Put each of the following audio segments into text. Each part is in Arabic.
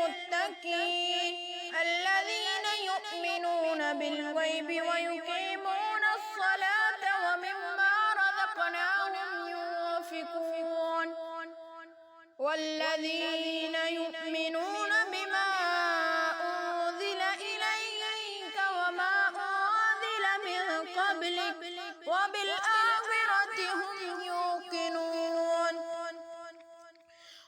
للمتقين الذين يؤمنون بالغيب ويقيمون الصلاة ومما رزقناهم ينفقون والذين يؤمنون بما أنزل إليك وما أنزل من قبلك وبالآخرة هم يوقنون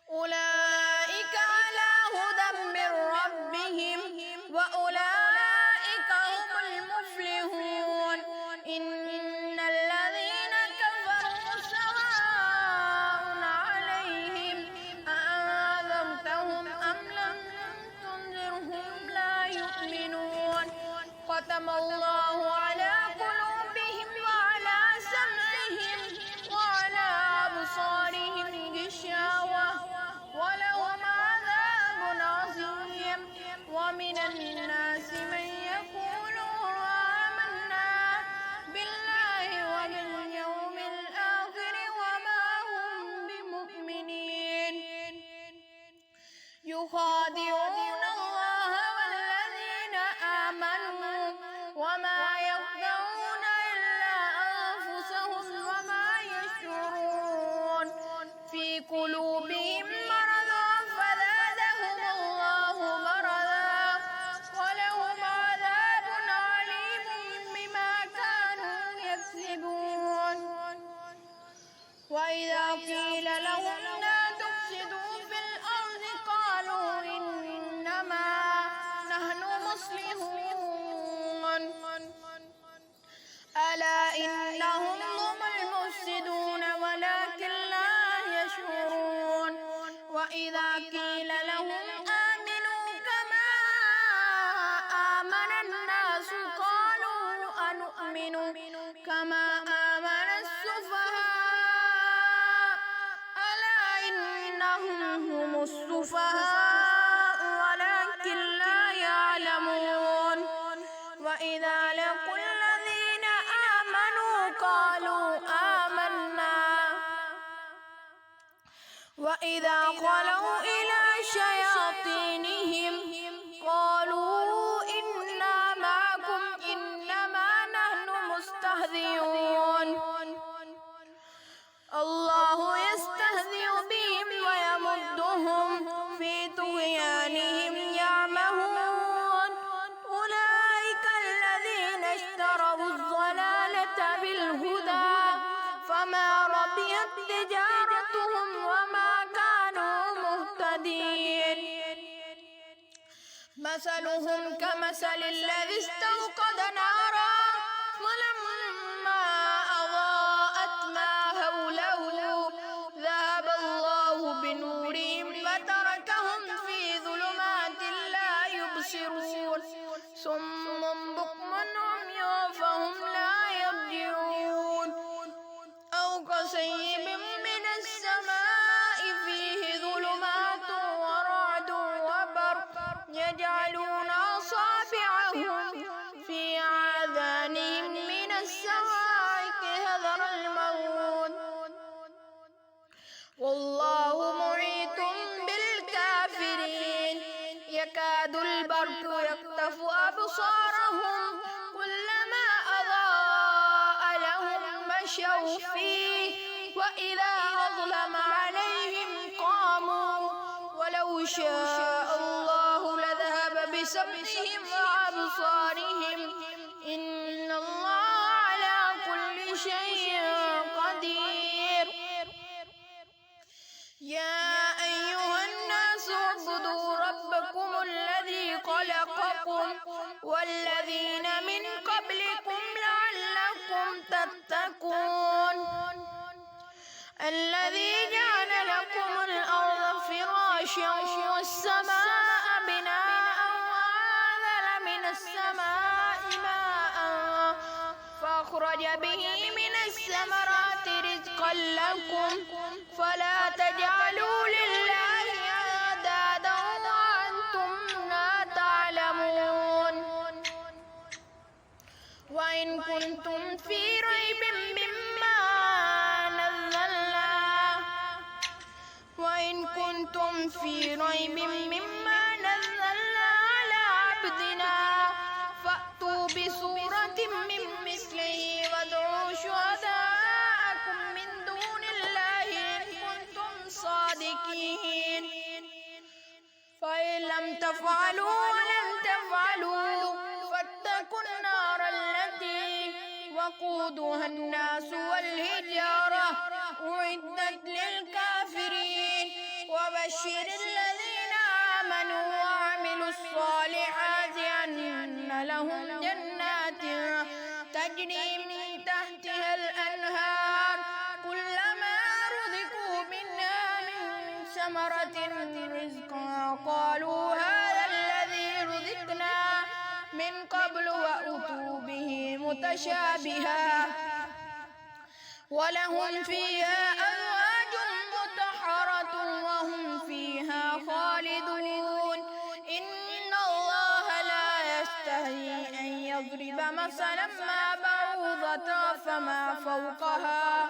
أولئك على هدى من ربهم وأولئك هم المفلحون إن الذين كفروا سواء عليهم أأنذرتهم أم لم تنذرهم لا يؤمنون ختم الله على قلوبهم وعلى سمعهم وعلى أبصارهم غشاوة ولهم عذاب عظيم ومن الناس من يقول آمنا بالله وباليوم الآخر وما هم بمؤمنين يخادعون الله والذين آمنوا وما يخدعون إلا أنفسهم وما يشعرون في قلوبهم مرض فزادهم الله مرضا ولهم عذاب عليم بما كانوا يكسبون وإذا قيل لهم لا تفسدوا في الأرض قالوا إنما نحن مصلحون ألا إنهم هم المفسدون ولكن لا يشعرون وإذا قيل لهم آمنوا كما آمن الناس قالوا أنؤمن كما آمن السفهاء ألا إنهم هم السفهاء ولكن لا يعلمون وإذا لقوا الذين آمنوا قالوا آمنا وإذا خلوا إلى شياطينهم قالوا إنا معكم إنما نحن مستهزئون الله يستهزئ بهم ويمدهم في طغيانهم يعمهون أولئك الذين اشتروا الضلالة بالهدى فما ربحت تجارتهم وما كانوا مهتدين مثلهم كمثل الذي استوقد نارا فلما أضاءت ما حوله ذهب الله بنورهم وتركهم في ظلمات لا يبصرون صم بكم عمي فهم لا يرجعون أو كصيب من السماء فيه ظلمات ورعد وبرق يجعلون أصابعهم في آذانهم من الصواعق حذر الموت والله محيط بالكافرين يكاد البرق يخطف أبصارهم كلما أضاء لهم مشوا فيه وإذا أظلم عليهم قاموا ولو شاء الله لذهب بسمعهم وأبصارهم إن الله على كل شيء قدير يا أيها الناس اعبدوا ربكم الذي خلقكم والذين من قبلكم لعلكم تتقون الذي جعل لكم الأرض فراشا والسماء بناء وأنزل من السماء ماء فأخرج به من الثمرات رزقا لكم فلا تجعلوا لله أندادا وأنتم لا تعلمون وإن كنتم في ريب مما نزلنا وقودها الناس والحجارة أعدت للكافرين وبشر الذين آمنوا وعملوا الصالحات أن لهم جنات تجري من تحتها الأنهار كلما رزقوا منها من ثمرة رزقا قالوا هذا الذي رزقنا من قبل وأتوا به متشابها ولهم فيها أزواج مطهرة وهم فيها خالدون إن الله لا يستحيي أن يضرب مثلا ما بعوضة فما فوقها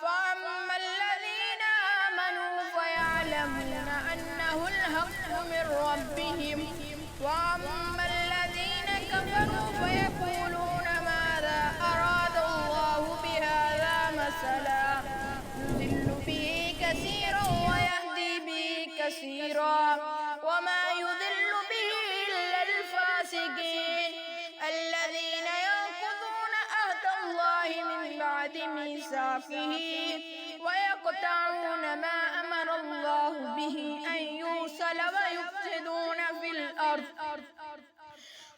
فأما الذين آمنوا فيعلمون أنه الحق من ربهم وأما الذين كفروا فيقولون ماذا أراد الله بهذا مثلا يضل به كثيرا ويهدي به كثيرا وما يضل به إلا الفاسقين الذين ينقضون عهد الله من بعد ميثاقه ويقطعون ما أمر الله به أن يوصل ويفسدون في الأرض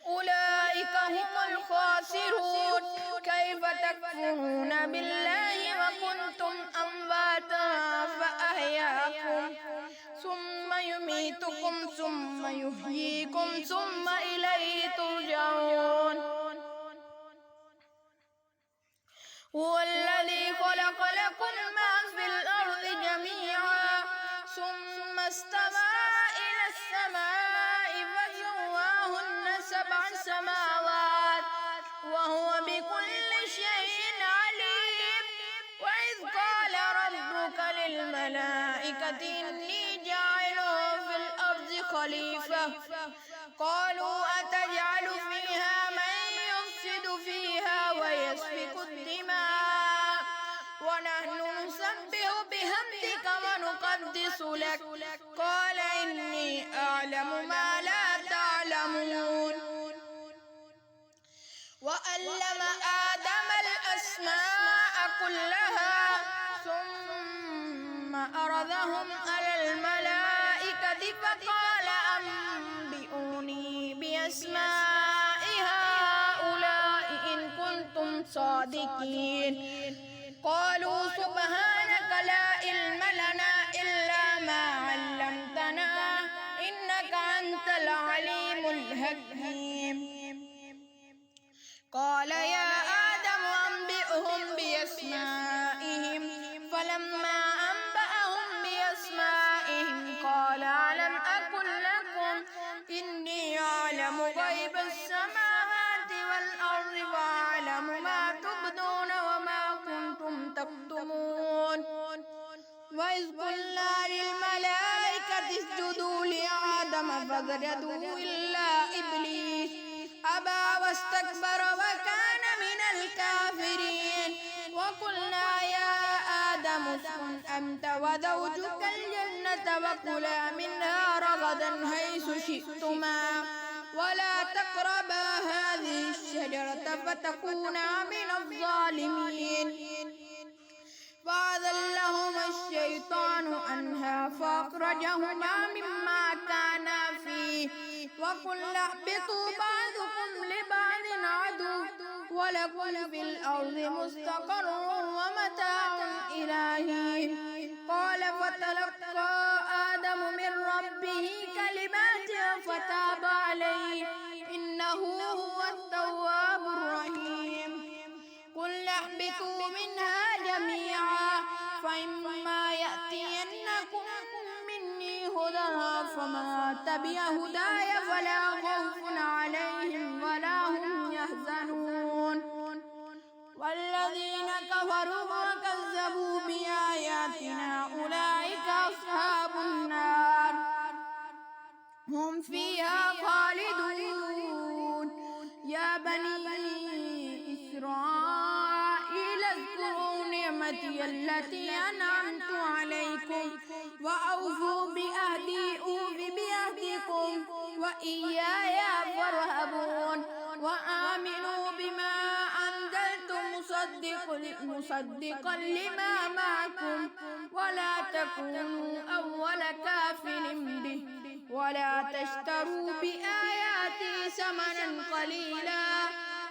أولئك هم الخاسرون كيف تكفرون بالله وكنتم أمواتا فأحياكم ثم يميتكم ثم يحييكم ثم إليه ترجعون هو الذي خلق لكم ما في الأرض جميعا ثم استوى إلى السماء فسواهن 7 سماوات وهو بكل شيء عليم وإذ قال ربك للملائكة إني جاعل في الأرض خليفة قالوا أتجعل فيها من يفسد فيها ويسفك الدماء ونحن نسبح بحمدك ونقدس لك قال إني أعلم ما لا تعلمون وعلم آدم الأسماء كلها ثم عرضهم على الملائكة فقال أنبئوني بأسماء هؤلاء إن كنتم صادقين قالوا سبحانك لا علم لنا إلا ما علمتنا إنك أنت العليم الحكيم قال يا آدم أنبئهم بأسمائهم فلما أنبأهم بأسمائهم قال ألم أقل لكم إني أعلم غيب السماوات والأرض وأعلم ما تبدون وما كنتم تكتمون وإذ قلنا للملائكة اسجدوا لآدم فسجدوا إلا إبليس أبى واستكبر وكان من الكافرين وقلنا يا آدم اسكن أنت وزوجك الجنة وكلا منها رغدا حيث شئتما ولا تقربا هذه الشجرة فتكونا من الظالمين فأذلهما الشيطان عنها فأخرجهما مما كانا فيه وقلنا اهبطوا بعضكم لبعض عدو ولكم في الأرض مستقر ومتاع إلى حين قال فتلقى آدم من ربه كلمات فتاب عليه إنه هو التواب الرحيم قل اهبطوا منها جميعا فإما يأتينكم مني هدى فمن تبع هداي فلا خوف عليهم ولا هم يحزنون والذين كفروا وكذبوا بآياتنا أولئك أصحاب النار هم فيها خالدون يا بني إسرائيل اذكروا نعمتي التي أنعمت عليكم وأوفوا بعهدي أوف بعهدكم وإياي فارهبون وآمنوا بما أنزلت مصدق مصدقا لما معكم ولا تكونوا أول كافر به ولا تشتروا بآياتي ثمنا قليلا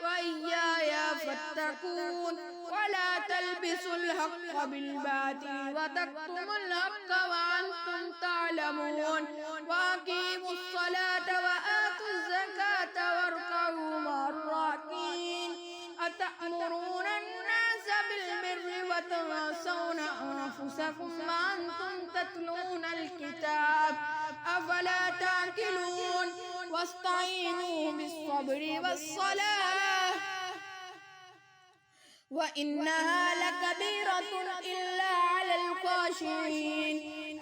وإياي فاتقون ولا تلبسوا الحق بالباطل وتكتموا الحق وأنتم تعلمون وأقيموا الصلاة وآتوا الزكاة واركعوا مع الراكعين أتأمرون الناس بالبر وتنسون أنفسكم وأنتم تتلون الكتاب أفلا تعقلون واستعينوا بالصبر والصلاة وإنها لكبيرة إلا على الخاشعين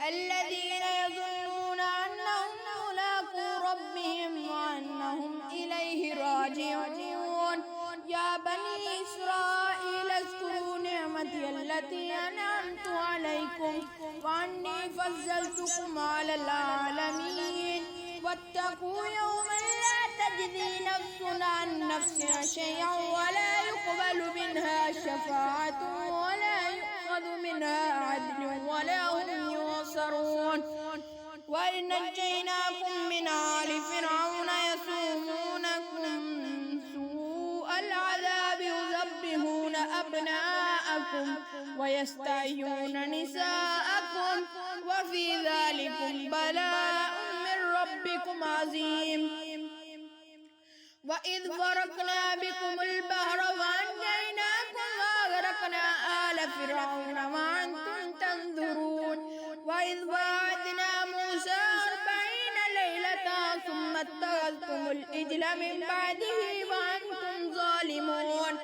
الذين يظنون أنهم ملاقو ربهم وأنهم إليه راجعون يا بني إسرائيل اذكروا نعمتي التي أنعمت عليكم وأني فضلتكم على العالمين واتقوا يوما لا تجزي نفس عن نفس شيئا ولا يقبل منها شفاعة ولا يؤخذ منها عدل ولا هم ينصرون وإن نجيناكم من آل فرعون يسومونكم سوء العذاب يذبحون أبناءكم ويستحيون نساءكم وفي ذلكم بلاء من ربكم عظيم وإذ فرقنا بكم البحر فأنجيناكم وأغرقنا آل فرعون وأنتم تنظرون وإذ وعدنا موسى 40 ليلة ثم اتخذتم العجل من بعده وأنتم ظالمون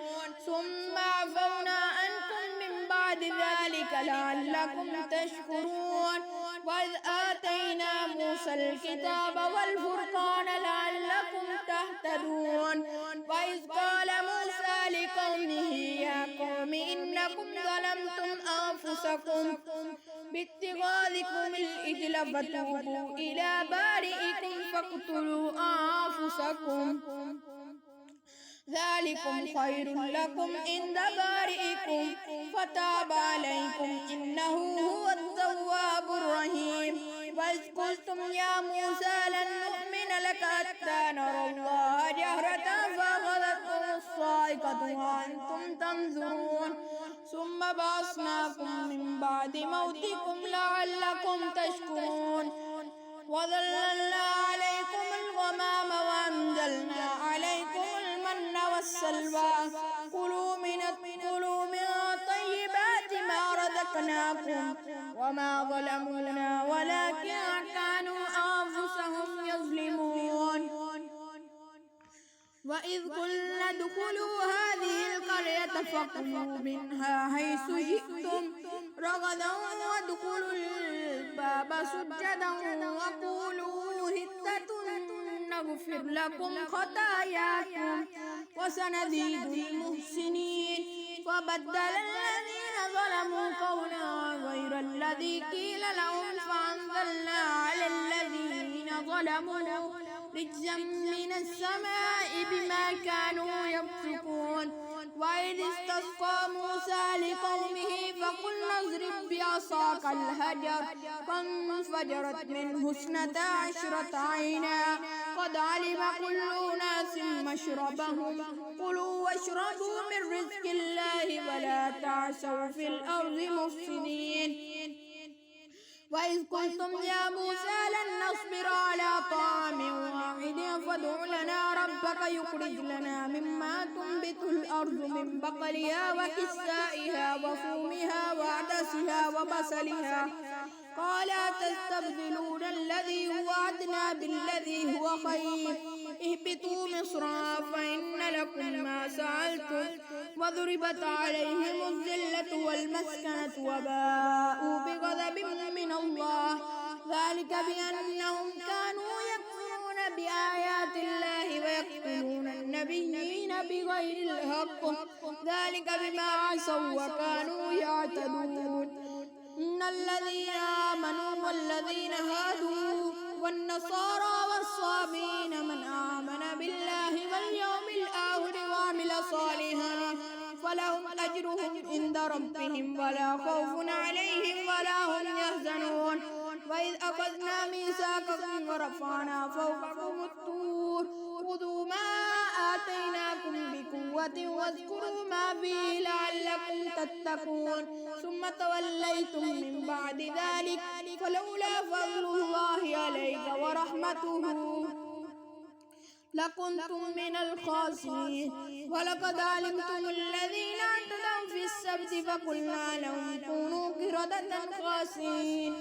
ثم عفونا عنكم من بعد ذلك لعلكم تشكرون وإذ آتينا موسى الكتاب والفرقان لعلكم تهتدون وإذ قال موسى لقومه يا قوم إنكم ظلمتم أنفسكم باتخاذكم العجل فتوبوا إلى بارئكم فاقتلوا أنفسكم ذلكم خير لكم عند بارئكم فتاب عليكم إنه هو التواب الرحيم وإذ قلتم يا موسى لن نؤمن لك حتى نرى الله جهرة فأخذتكم الصاعقة وأنتم تنظرون ثم بعثناكم من بعد موتكم لعلكم تشكرون وظللنا عليكم الغمام وأنزلنا عليكم المن والسلوى كلوا من طيبات ما رزقناكم وما ظلمونا ولكن كانوا أنفسهم يظلمون وإذ قلنا ادخلوا هذه القرية فكلوا منها حيث شئتم رغدا وادخلوا الباب سجدا وقولوا هتة نغفر لكم خطاياكم وسنزيد المحسنين فبدل الذين ظلموا قولا غير الذي قيل لهم فأنزلنا على الذين ظلموا رجزا من السماء بما كانوا يفسقون وإذ استسقى موسى لقومه فقلنا اضرب بعصاك الحجر فانفجرت منه 12 عينا قد علم كل أناس مشربهم كلوا واشربوا من رزق الله ولا تعثوا في الأرض مفسدين وإذ قلتم يا موسى لن نصبر على طعام واحد فادع لنا ربك يخرج لنا مما تنبت الأرض من بقلها وكسائها وفومها وعدسها وبصلها قال تستبدلون الذي هو أدنى بالذي هو خير اهبطوا مصرا فإن لكم ما سألتم وضربت عليهم الذلة والمسكنة وباءوا بغضب من الله ذلك بأنهم كانوا يكفرون بآيات الله ويقتلون النبيين بغير الحق ذلك بما عصوا وكانوا يعتدون إن الذين آمنوا والذين هادوا والنصارى والصابين من آمن بالله واليوم الآخر وعمل صالحا فلهم أجرهم عند ربهم ولا خوف عليهم ولا هم يحزنون وإذ أخذنا ميثاقكم ورفعنا فوقكم الطور خذوا ما آتيناكم بقوة واذكروا ما فيه لعلكم تتقون ثم توليتم من بعد ذلك فلولا فضل الله عليك ورحمته لكنتم من الخاسرين ولقد علمتم الذين اعتدوا في السبت فقلنا لهم كونوا قردة خاسئين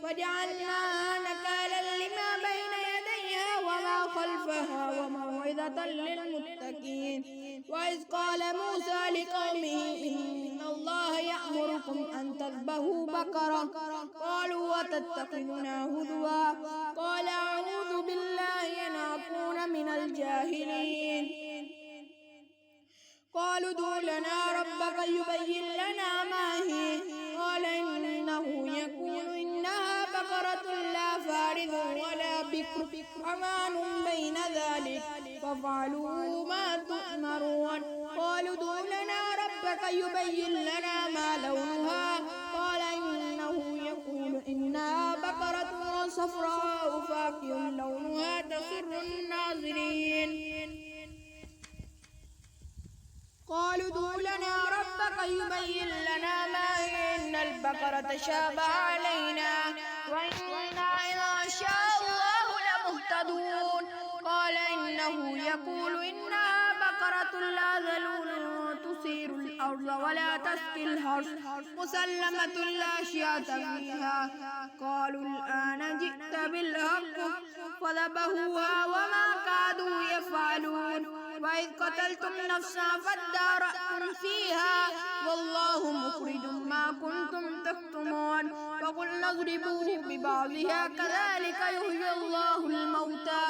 وجعلناها نكالا لما بين يديها وما خلفها وموعظة للمتقين وإذ قال موسى لقومه إن الله يأمركم أن تذبحوا بقرة قالوا وتتخذنا هزوا قال أعوذ بالله أن أكون من الجاهلين قالوا ادع لنا ربك يبين لنا ما هي قال إنه يقول إنها بقرة لا فارض ولا بكر عوان بين ذلك فافعلوا ما تؤمرون قالوا ادع لنا ربك يبين لنا ما لونها قال إنه يقول إنها بقرة صفراء فاقع لونها تسر الناظرين قالوا ادع لنا ربك يبين لنا ما هي إن البقرة شابه علينا وإنا إن شاء الله لمهتدون قال إنه يقول إنها بقرة لا ذلول تثير الأرض ولا تسقي الحرث مسلمة لا شياة فيها قالوا الآن جئت بالحق فذبحوها وما كادوا يفعلون وإذ قتلتم نفسا فادارأتم فيها والله مخرج ما كنتم تكتمون فقلنا اضربوه ببعضها كذلك يحيي الله الموتى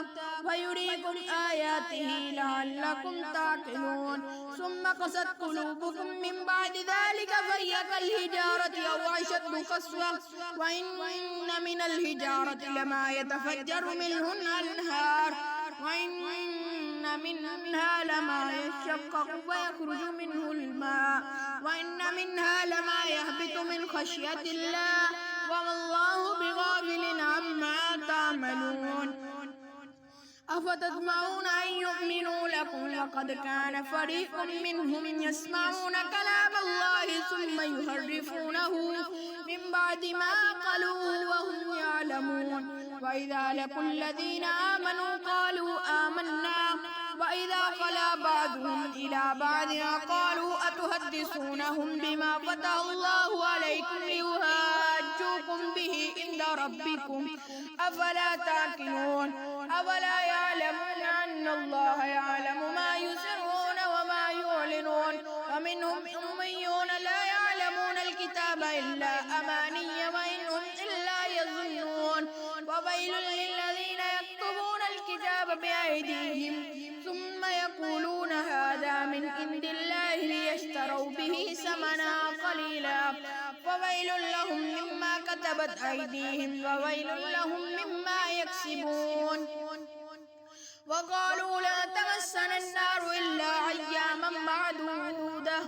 ويريكم آياته لعلكم تعقلون ثم قست قلوبكم من بعد ذلك فهي كالحجارة أو أشد قسوة وإن من الحجارة لما يتفجر منه الأنهار وإن منها لما يشقق ويخرج منه الماء وإن منها لما يهبط من خشية الله وما الله بغافل عما تعملون أفتطمعون أن يؤمنوا لكم وقد كان فريق منهم يسمعون كلام الله ثم يحرفونه من بعد ما قالوه وهم يعلمون وإذا لقوا الذين آمنوا قالوا آمنا وإذا خلا بعضهم إلى بعض قالوا أتحدثونهم بما فتح الله عليكم ليحاجوكم به عند ربكم أفلا تعقلون أولا يعلمون أن الله يعلم ما يسرون وما يعلنون ومنهم أميون لا يعلمون الكتاب إلا أماني وإنهم إلا يظنون وويل للذين يكتبون الكتاب بأيديهم ثم يقولون هذا من عند الله ليشتروا به ثمنا قليلا فويل لهم مما كتبت أيديهم وويل لهم مما يكسبون وقالوا لا تمسنا النار إلا أياما معدودة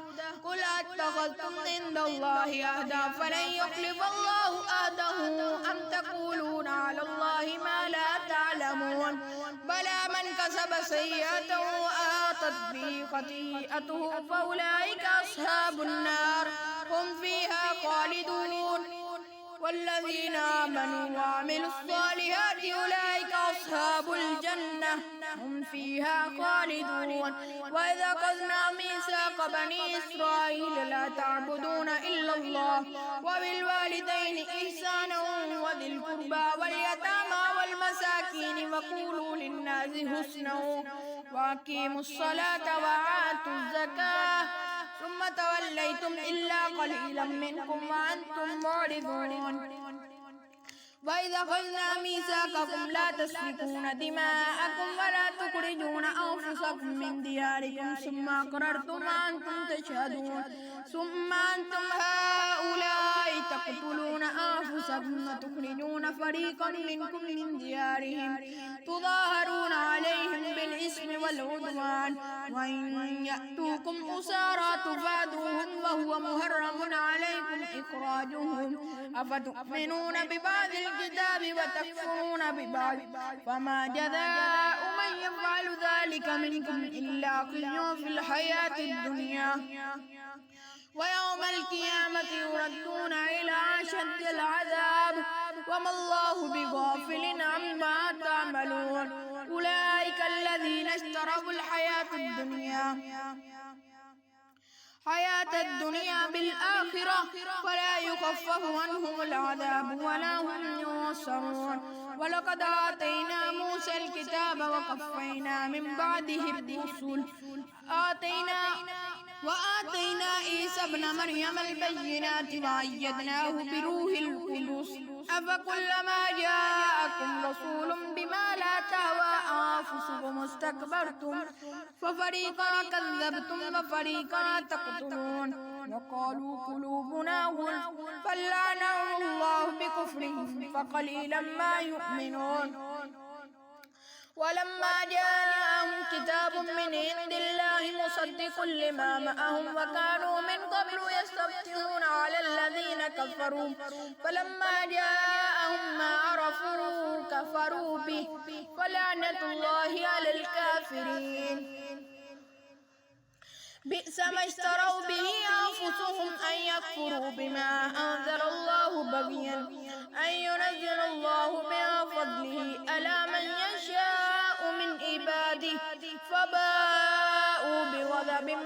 قل أتخذتم عند الله عهدا فلن يخلف الله عهده أم تقولون على الله ما لا تعلمون بلى من كسب سيئة وآتت به خطيئته فأولئك أصحاب النار هم فيها خالدون والذين آمنوا وعملوا الصالحات أولئك أصحاب الجنة هم فيها خالدون وإذا أخذنا ميثاق بني إسرائيل لا تعبدون إلا الله وبالوالدين إحسانا وذي القربى واليتامى والمساكين وقولوا للناس حسنا وأقيموا الصلاة وآتوا الزكاة ثم توليتم إلا قليلا منكم وأنتم معرضون وإذا أخذنا ميثاقكم لا تسفكون دماءكم ولا تخرجون أنفسكم من دياركم ثم أقررتم وأنتم تشهدون ثم أنتم هؤلاء تقتلون أنفسكم أنفسكم وتخرجون فريقا منكم من ديارهم تظاهرون عليهم بالإثم والعدوان وإن يأتوكم أسارى تفادوهم وهو محرم عليكم إخراجهم أفتؤمنون ببعض الكتاب وتكفرون ببعض فما جزاء من يفعل ذلك منكم إلا خزي في الحياة الدنيا ويوم القيامة يردون إلى أشد العذاب وما الله بغافل عما تعملون أولئك الذين اشتروا الحياة الدنيا بالآخرة فلا يخفف عنهم العذاب ولا هم ينصرون ولقد آتينا موسى الكتاب وقفينا من بعده الرسل وآتينا عيسى ابن مريم البينات وأيدناه بروح القدس أفكلما جاءكم رسول بما لا تهوى أنفسكم استكبرتم ففريقا كذبتم وفريقا تقتلون وقالوا قلوبنا غلف فلعنهم الله بكفرهم فقليلا ما يؤمنون ولما جاءهم كتاب من عند الله مصدق لما معهم وكانوا من قبل يستفتحون على الذين كفروا فلما جاءهم ما عرفوا كفروا به فلعنة الله على الكافرين بئس ما اشتروا به أنفسهم أن يكفروا بما أنزل الله بغيا أن ينزل الله من فضله على من يشاء من عباده فباءوا بغضب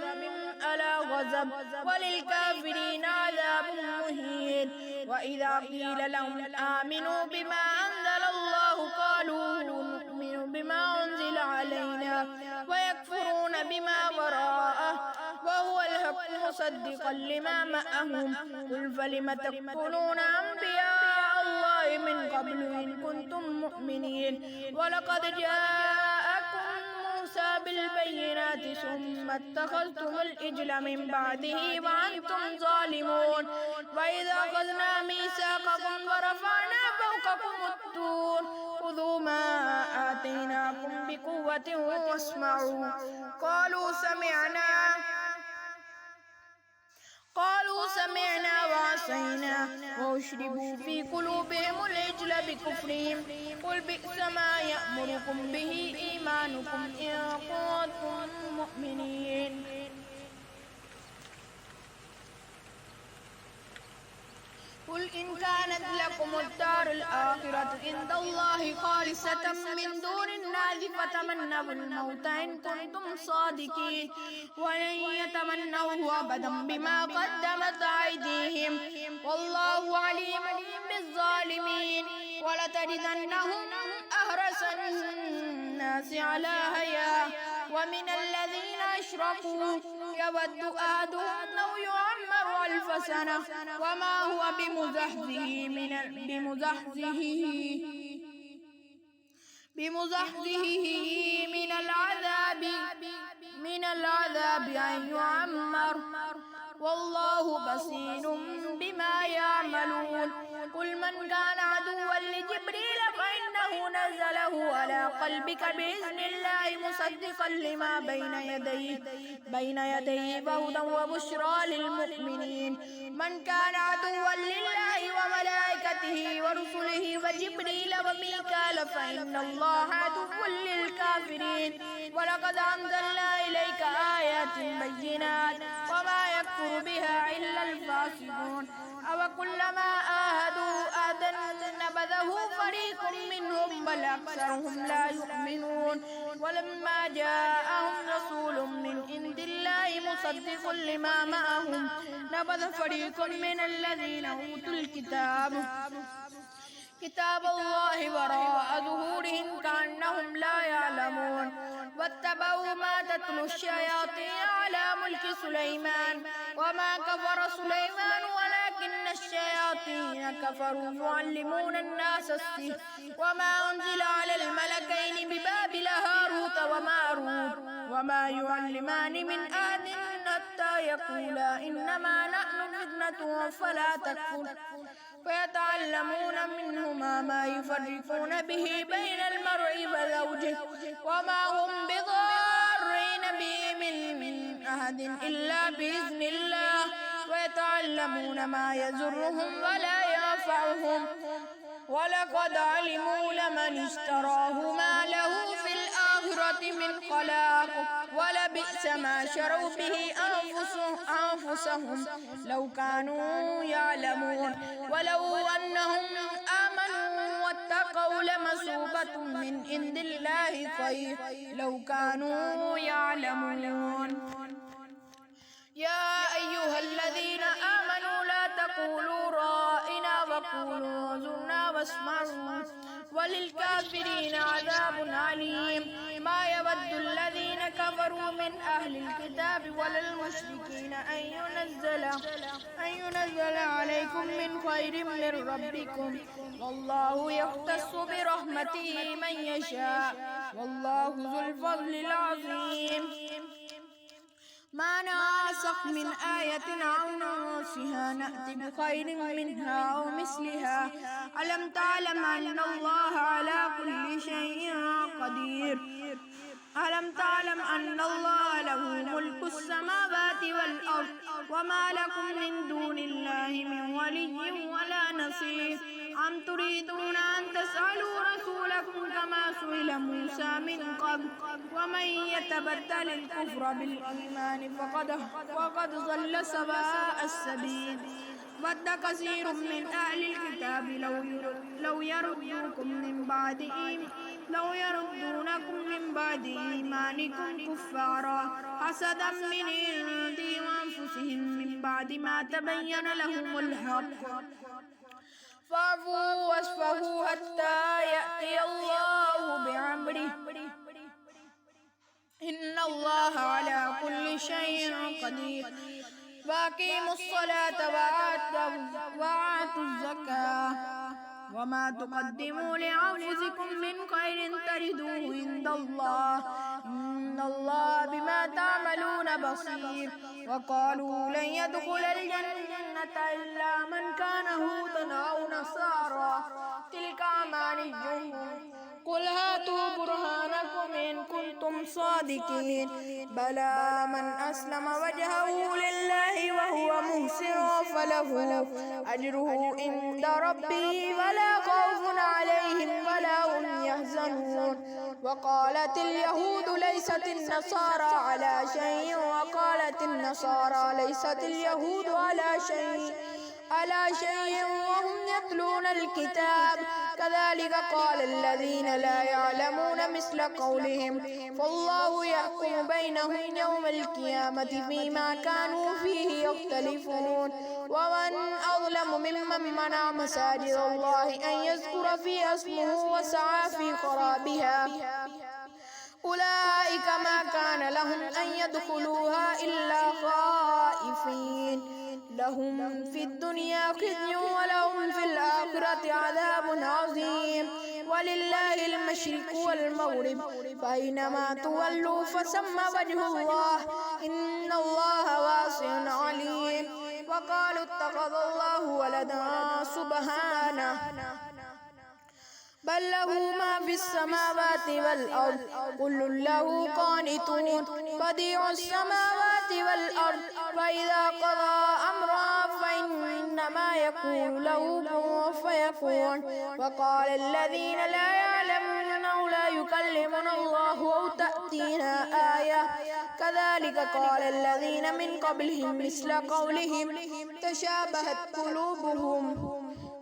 على غضب وللكافرين عذاب مهين وإذا قيل لهم آمنوا بما أنزل الله قالوا نؤمن بما أنزل علينا ويكفرون بما وراءه وهو الحق مصدقا لما معهم قل فلم تقتلون أنبياء الله من قبل إن كنتم مؤمنين ولقد جاءكم موسى بالبينات ثم اتخذتم العجل من بعده وأنتم ظالمون وإذا أخذنا ميثاقكم ورفعنا فوقكم الطور خذوا ما آتيناكم بقوة واسمعوا قالوا سمعنا وعصينا وأشربوا في قلوبهم العجل بكفرهم قل بئس ما يأمركم به إيمانكم إن كنتم مؤمنين قل إن كانت لكم الدار الآخرة عند الله خالصة من دون الناس فتمنوا الموت إن كنتم صادقين ولن يتمنوه أبدا بما قدمت أيديهم والله عليم بالظالمين ولتجدنهم أحرص الناس على حياة ومن الذين أشركوا يود أحدهم لو يعمر 1000 سنة وما هو بمزحزحه من العذاب أن يعمر والله بصير بما يعملون قل من كان عدوا لجبريل فإنه نزله على قلبك بإذن الله مصدقا لما بين يديه هدى وبشرى للمؤمنين من كان عدوا لله وملائكته ورسله وجبريل وميكال فإن الله عدو للكافرين ولقد أنزلنا إليك آيات بينات وما يكفر بها إلا الفاسقون أوكلما آهدوا أهدا نبذه فريق منهم بل أكثرهم لا يؤمنون ولما جاءهم رسول من عند الله مصدق لما معهم نبذ فريق من الذين أوتوا كتاب الله وراء ظهورهم كأنهم لا يعلمون واتبعوا ما تتلو الشياطين على ملك سليمان وما كفر سليمان ولكن الشياطين كفروا يعلمون الناس السحر وما أنزل على الملكين ببابل هاروت وماروت وما يعلمان من أحد حتى يقولا إنما نحن فتنة فلا تكفر فيتعلمون منهما ما يفرقون به بين المرء وزوجه وما هم بضارين به من أحد إلا بإذن الله ويتعلمون ما يضرهم ولا ينفعهم ولقد علموا لمن اشتراه ما له في الآخرة من خلاق ولبئس ما شروا به أنفسهم لو كانوا يعلمون ولو أنهم آمنوا واتقوا لمثوبة من عند الله خير لو كانوا يعلمون. يا أيها الذين آمنوا لا تقولوا رائنا وقولوا انظرنا واسمعوا وللكافرين عذاب عليم. ما يود الذين كفروا من أهل الكتاب ولا المشركين أن ينزل عليكم من خير من ربكم والله يختص برحمته من يشاء والله ذو الفضل العظيم. ما ننسخ من آية أو ننسها نأتي بخير منها أو مثلها ألم تعلم أن الله على كل شيء قدير ألم تعلم أن الله له ملك السماوات والأرض وما لكم من دون الله من ولي ولا نصير أم تريدون أن تسألوا رسولكم كما سئل موسى من قبل ومن يتبدل الكفر بالإيمان فقد ضل سواء السبيل. ود كثير من أهل الكتاب لو يردونكم من بعد إيمانكم كفارا حسدا من عند أنفسهم من بعد ما تبين لهم الحق فاعفوا واصفحوا حتى يأتي الله بأمره إن الله على كل شيء قدير. وأقيموا الصلاة وآتوا الزكاة وما تقدموا لأنفسكم من خير تجدوه عند الله إن الله بما تعملون بصير. وقالوا لن يدخل الجنة إلا من كان هودا أو نصارى تلك أمانيهم قل هاتوا برهانكم إن كنتم صادقين بلى من أسلم وجهه لله وهو محسن فله أجره عند ربه ولا خوف عليهم ولا هم يحزنون. وقالت اليهود ليست النصارى على شيء وقالت النصارى ليست اليهود على شيء وهم يتلون الكتاب كذلك قال الذين لا يعلمون مثل قولهم فالله يحكم بينهم يوم القيامة فيما كانوا فيه يختلفون. ومن أظلم ممن منع مساجد الله أن يذكر فيها اسمه وسعى في خرابها أولئك ما كان لهم أن يدخلوها إلا خائفين لهم في الدنيا خزي ولهم في الآخرة عذاب عظيم. ولله المشرق والمغرب فأينما تولوا فثم وجه الله إن الله واسع عليم. وقالوا اتخذ الله ولدا سبحانه بل له ما في السماوات والأرض كل له قانتون بديع السماوات والأرض فإذا قضى أمرا فإنما يقول له كن فيكون. وقال الذين لا يعلمون لا يكلمنا الله أو تأتينا آية كذلك قال الذين من قبلهم مثل قولهم تشابهت قلوبهم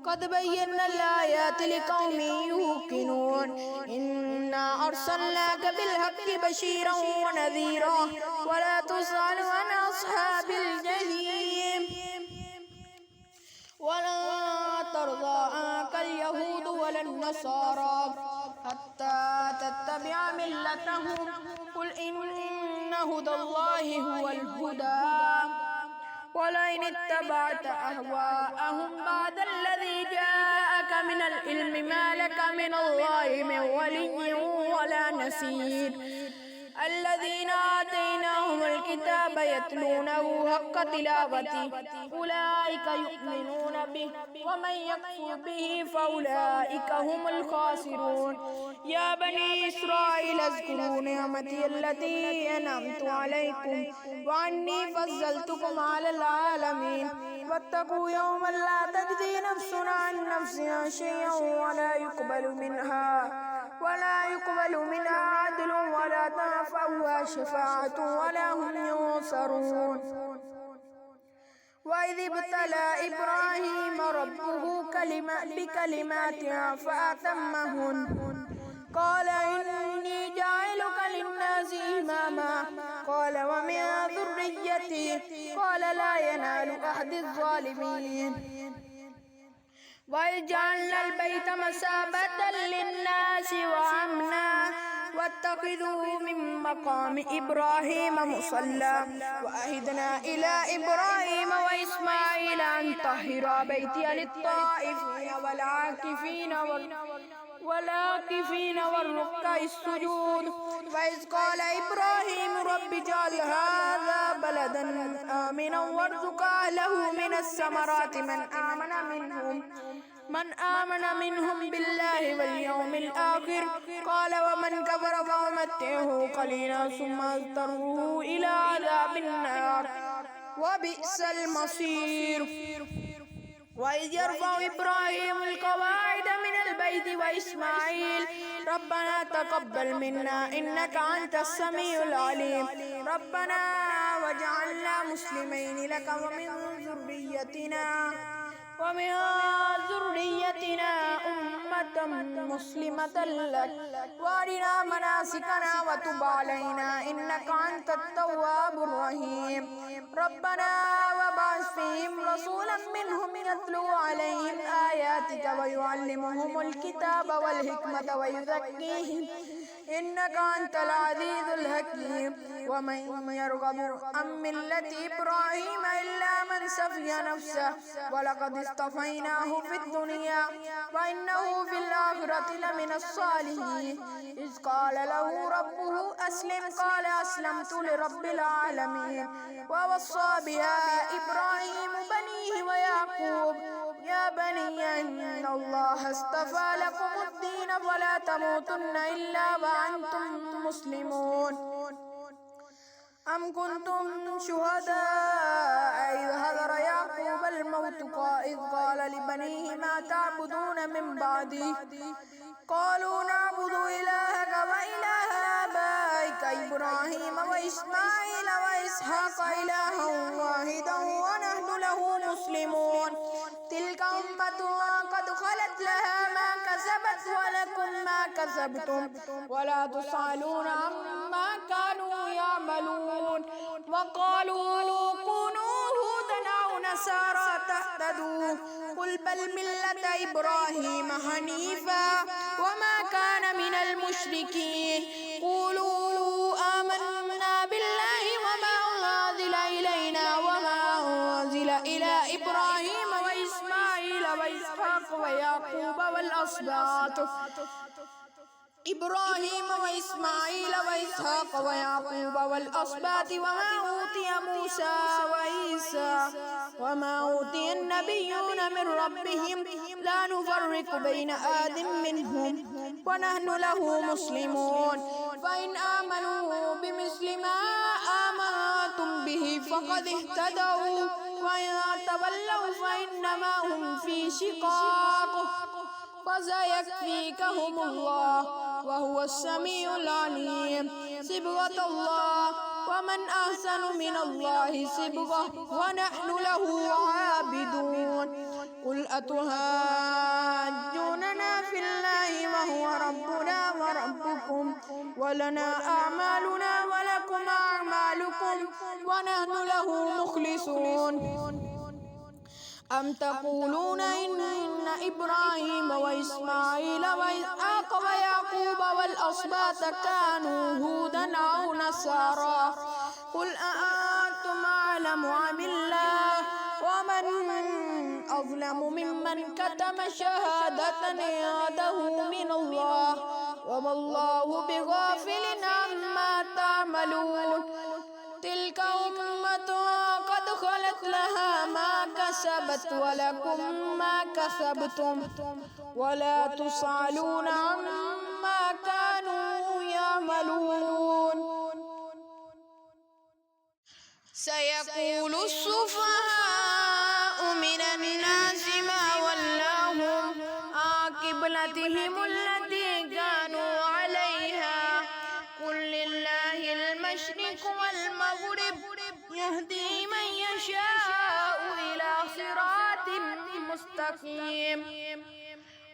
قد بينا الآيات لقوم يوقنون إنا أرسلناك بالحق بشيرا ونذيرا ولا تسأل عن أصحاب الجحيم. ولن ترضى عنك اليهود ولا النصارى حتى تتبع ملتهم قل إن هدى الله هو الهدى ولئن اتبعت أهواءهم بعد الذي جاءك من العلم ما لك من الله من ولي ولا نصير. الذين آتيناهم الكتاب يتلونه حق كتلاوته أولئك يؤمنون به ومن يكفر به فأولئك هم الخاسرون. يا بني إسرائيل اذكروا نعمتي التي أنعمت عليكم وأني فضلتكم على العالمين واتقوا يوما لا تجزي نفس عن نفسها شيئا ولا يقبل منها عدل ولا تنفعها شفاعة ولا هم ينصرون. وإذ ابتلى إبراهيم ربه بكلمات فأتمهن قال إني جاعلك للناس إماما قال ومن ذريتي قال لا ينال أحد الظالمين. وإذ جعلنا البيت مثابة للناس وأمنا واتخذوا من مقام إبراهيم مصلى وعهدنا إلى إبراهيم وإسماعيل أن طهرا بيتي للطائفين والعاكفين والركع السجود. وإذ قال إبراهيم رب اجعل هذا بلدا آمنا وارزق أهله من الثمرات من آمن منهم بالله واليوم الآخر قال ومن كفر فأمتعه قليلا ثم أضطره إلى عذاب النار وبئس المصير. وإذ يرفع إبراهيم القواعد من البيت وإسماعيل ربنا تقبل منا إنك أنت السميع العليم ربنا واجعلنا مسلمين لك ومن ذريتنا أمة مسلمة لك وارنا مناسكنا وتب علينا إنك أنت التواب الرحيم. ربنا وابعث فيهم رسولا منهم يتلو عليهم آياتك ويعلمهم الكتاب والحكمة ويزكيهم إنك أنت العزيز الحكيم. ومن يرغب عن ملة إبراهيم إلا من سفي نفسه ولقد اصطفيناه في الدنيا وإنه في الآخرة لمن الصالحين. إذ قال له ربه أسلم قال أسلمت لرب العالمين. ووصى بها إبراهيم بنيه ويعقوب يا بني إن الله اصطفى لكم الدين فلا تموتن إلا وأنتم مسلمون. أم كنتم شهداء إذ حضر يعقوب الموت إذ قال لبنيه ما تعبدون من بعدي قالوا نعبد إلهك وإله آبائك إبراهيم وإسماعيل وإسحاق إلها واحدا ونحن له مسلمون. تلك أمة قد خلت لها ما كسبت ولكم ما كسبتم ولا تسألون عما كانوا يعملون. وقالوا كونوا هودا أو نصارى تهتدوا قل بل ملة إبراهيم حنيفا وما كان من المشركين. قولوا آمنا بالله وما أنزل إلينا وما أنزل إلى إبراهيم وإسماعيل وإسحاق ويعقوب والأسباط إبراهيم وإسماعيل وإسحاق ويعقوب والأسباط وما أوتي موسى وعيسى وما أوتي النبيون من ربهم لا نفرق بين أحد منهم ونحن له مسلمون. فإن آمنوا بمثل ما آمنتم به فقد اهتدوا وإن تولوا فإنما هم في شقاق فسيكفيكهم الله وهو السميع العليم. صبغة الله ومن أحسن من الله صبغة ونحن له عابدون. قل أتهاجوننا في الله وهو ربنا وربكم ولنا أعمالنا ولكم أعمالكم ونحن له مخلصون. أم تقولون إن إبراهيم وإسماعيل وإسحاق ويعقوب والأسباط كانوا هودا أو نصارى قل أأنتم أعلم أم الله ومن أظلم ممن كتم شهادة عنده من الله وما الله بغافل عما تعملون. تلك أمة قد خلت خلت لها ما كسبت ولكم ما كسبتم ولا تسألون عما كانوا يعملون. سيقول السفهاء من الناس ما ولاهم عن قبلتهم التي كانوا عليها قل لله المشرق والمغرب يهدي من يشاء إلى صراط مستقيم.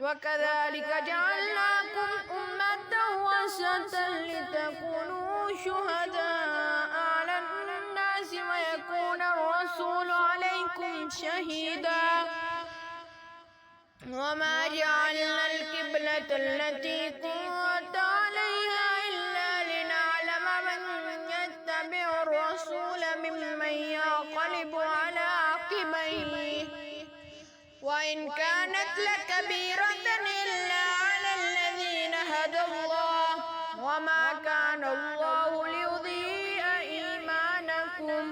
وكذلك جعلناكم أمة وسطا لتكونوا شهداء على الناس ويكون الرسول عليكم شهيدا. وما جعلنا القبلة التي كنت عليها إلا لنعلم من يتبع الرسول ممن ينقلب على عقبيه وإن كانت لكبيرة إلا على الذين هدى الله وما كان الله ليضيع إيمانكم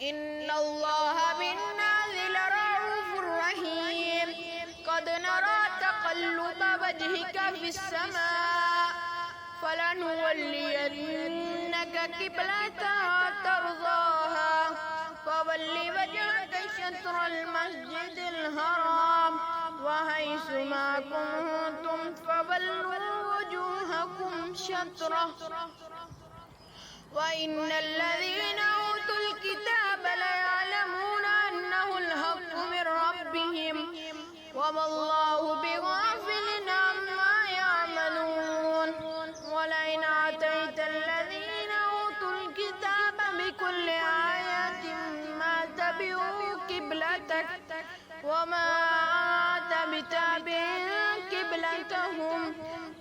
إن الله بالناس لرءوف رحيم. قد نرى تقلب وجهك في السماء فلنولينك قبلة ترضاها فول وجهك شطر المسجد الحرام وحيث ما كنتم فولوا وجوهكم شطره وإن الذين أوتوا الكتاب ليعلمون أنه الحق من ربهم وما الله بغافل عما يعملون. ولئن آتيت الذين أوتوا الكتاب بكل آية ما تبعوا قبلتك وما أنت بتابع قبلتهم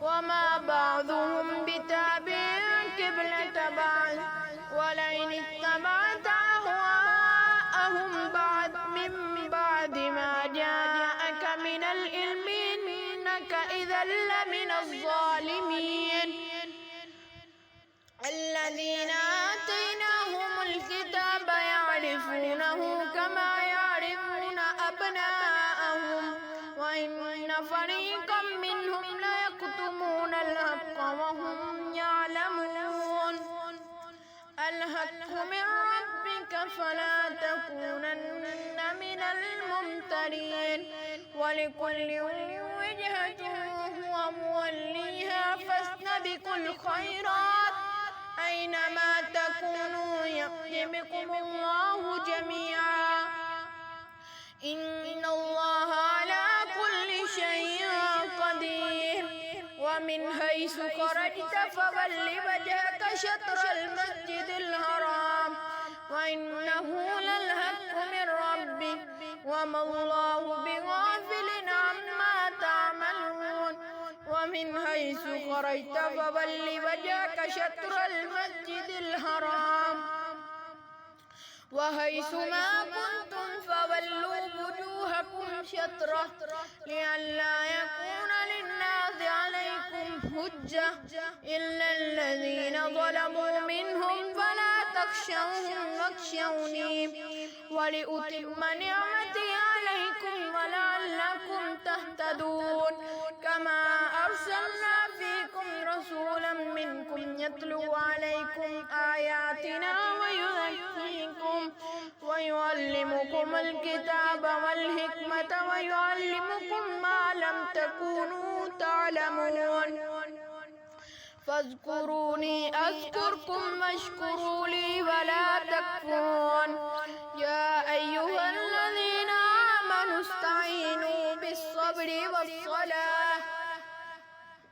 وما بعضهم بتابع قبلة بعض ولئن اتبعت أهواءهم من بعد ما جاءك من العلم إنك إذا لمن الظالمين. الذين آتيناهم الكتاب يعرفونه كما يعرفون أبناءهم وإن فريقا منهم ليكتمون الحق وهم يعلمون. الحق من ربك فلا تكونن من الممترين ولكل وجهة هو موليها فاستبقوا الخيرات أينما تكونوا يأت بكم الله جميعا إن الله على كل شيء قدير. ومن حيث خرجت فول وجهك شطر المسجد الحرام وإنه للحق من ربك وما الله بغافل عما تعملون. ومن حيث خرجت فول وجهك شطر المسجد الحرام وحيث ما كنتم فولوا وجوهكم شطره لئلا يكون للناس عليكم حجة إلا الذين ظلموا منهم فلا تخشوهم واخشوني ولأتم نعمتي عليكم ولعلكم تهتدون. كما أرسلنا فيكم رسولا منكم يتلو عليكم آياتنا ويزكيكم ويعلمكم الكتاب والحكمة ويعلمكم ما لم تكونوا تعلمون. فاذكروني أذكركم واشكروا لي ولا تكفرون. يا أيها الذين آمنوا استعينوا بالصبر والصلاة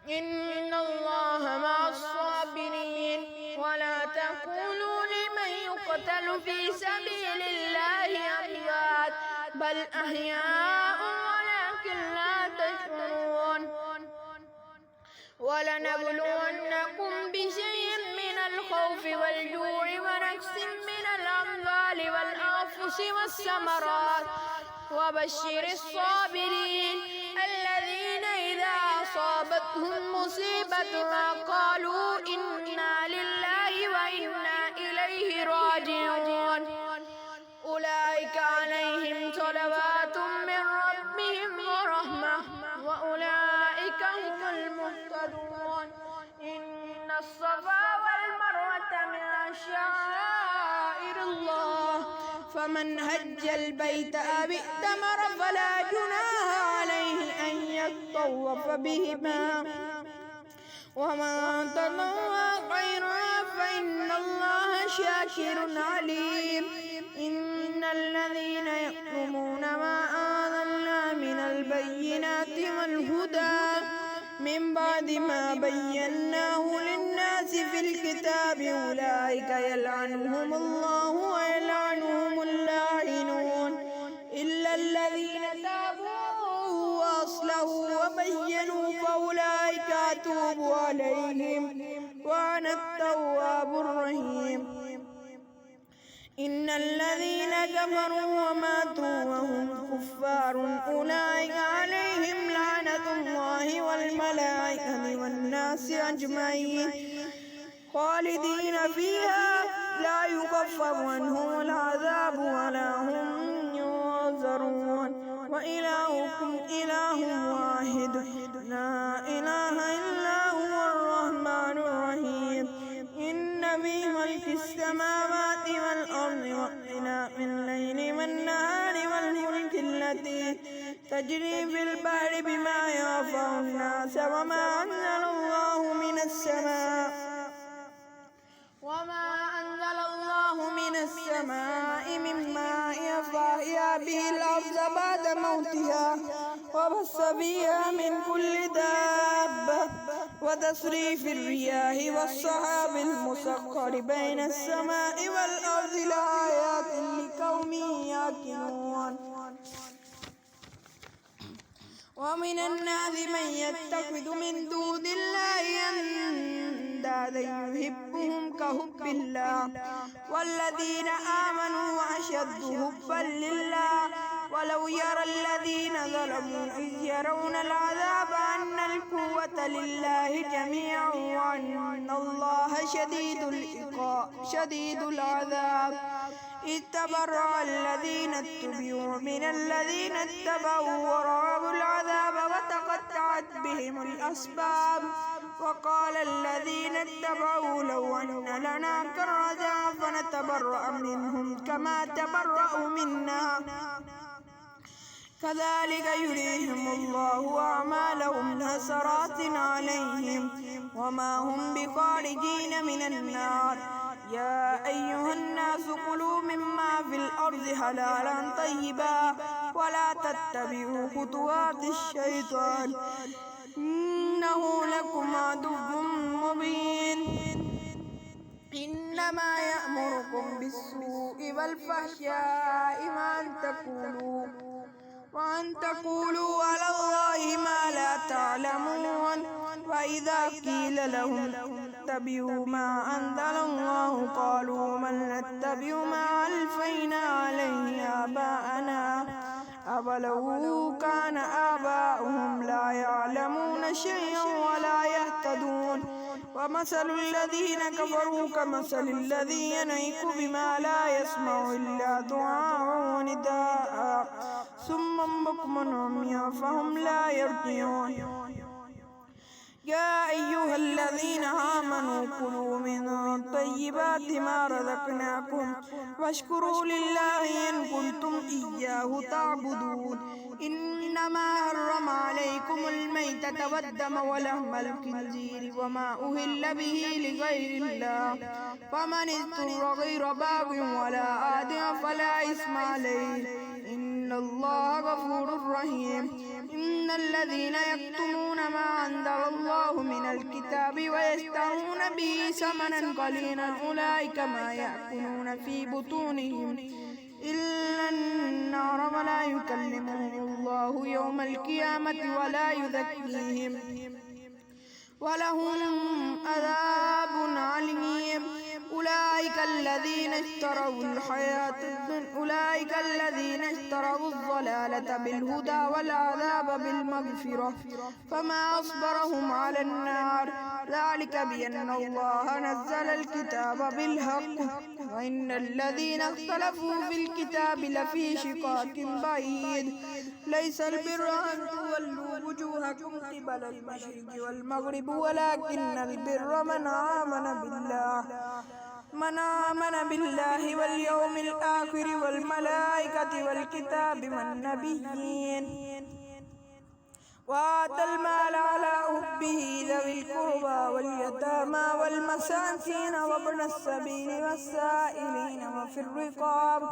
إن الله مع الصابرين. ولا تقولوا لمن يقتل في سبيل الله أموات بل أحياء ولكن لا تشعرون. ولنبلونكم بشيء من الخوف والجوع ونقص من الأموال والأنفس والثمرات وبشر الصابرين الذين إذا أصابتهم مصيبة قالوا إنا لله وإنا إليه راجعون. فمن هج البيت أو ائتمر فلا جناح عليه أن يطوف بهما ومن تطوع خيرا فإن الله شاكر عليم إن الذين يكتمون ما أنزلنا من البينات والهدى من بعد ما بيناه للناس في الكتاب أولئك يلعنهم الله ويلعنهم اللاعنون إلا الذين تابوا وأصلحوا وبينوا فأولئك أتوب عليهم وأنا التواب الرحيم إن الذين كفروا وماتوا وهم كفار أولئك عليهم لعنة الله والملائكة والناس أجمعين خالدين فيها لا يخفف عنهم العذاب ولا هم ينظرون وإلهكم إله واحد لا إله إلا هو الرحمن الرحيم إن في ملك السماوات والأرض واختلاف الليل والنهار والفلك التي تجري في البحر بما ينفع الناس وما أنزل الله من السماء من ماء فأحيا به الأرض بعد موتها وبث فيها من كل دابة وتصريف الرياح والسحاب المسخر بين السماء والأرض لآيات لقوم يعقلون ومن الناس من يتخذ من دون الله أندادا يحبهم كحب الله والذين آمنوا أشد حبا لله ولو يرى الذين ظلموا إذ يرون العذاب أن القوة لله جميعا وأن الله شديد العذاب إذ تبرأ الذين اتبعوا من الذين اتبعوا ورأوا العذاب وتقطعت بهم الأسباب وقال الذين اتبعوا لو أن لنا كرة فنتبرأ منهم كما تبرأوا منا كذلك يريهم الله أعمالهم حسرات عليهم وما هم بخارجين من النار يا أيها الناس كلوا مما في الأرض حلالا طيبا ولا تتبعوا خطوات الشيطان إنه لكم عدو مبين إنما يأمركم بالسوء والفحشاء وأن تقولوا على الله ما لا تعلمون وإذا قيل لهم اتبعوا ما أنزل الله قالوا من نتبع ما ألفينا عليه آباءنا أولو كان آباؤهم لا يعلمون شيئا ولا يهتدون ومثل الذين كفروا كمثل الذي ينعق بما لا يسمع إلا دعاء ونداء صم بكم عميا فهم لا يرجعون يا أيها الذين آمنوا كلوا من طيبات ما رزقناكم واشكروا لله إن كنتم إياه تعبدون إنما حرم عليكم الميتة والدم ولحم الخنزير وما أهل به لغير الله فمن اضطر غير باغ ولا عاد فلا إثم عليه إن الله غفور رحيم إن الذين يكتمون ما أنزل الله من الكتاب ويشترون به ثمنا قليلا أولئك ما يأكلون في بطونهم إلا النار ولا يكلمهم الله يوم القيامة ولا يزكيهم ولهم عذاب عليم أولئك الذين اشتروا الضلالة بالهدى والعذاب بالمغفرة فما أصبرهم على النار ذلك بأن الله نزل الكتاب بالحق وإن الذين اختلفوا في الكتاب لفي شقاق بعيد ليس البر أن تولوا وجوهكم قبل المشرق والمغرب ولكن البر من آمن بالله من آمن بالله واليوم الآخر والملائكة والكتاب والنبيين وآتى المال على حبه ذوي القربى واليتامى والمساكين وابن السبيل والسائلين وفي الرقاب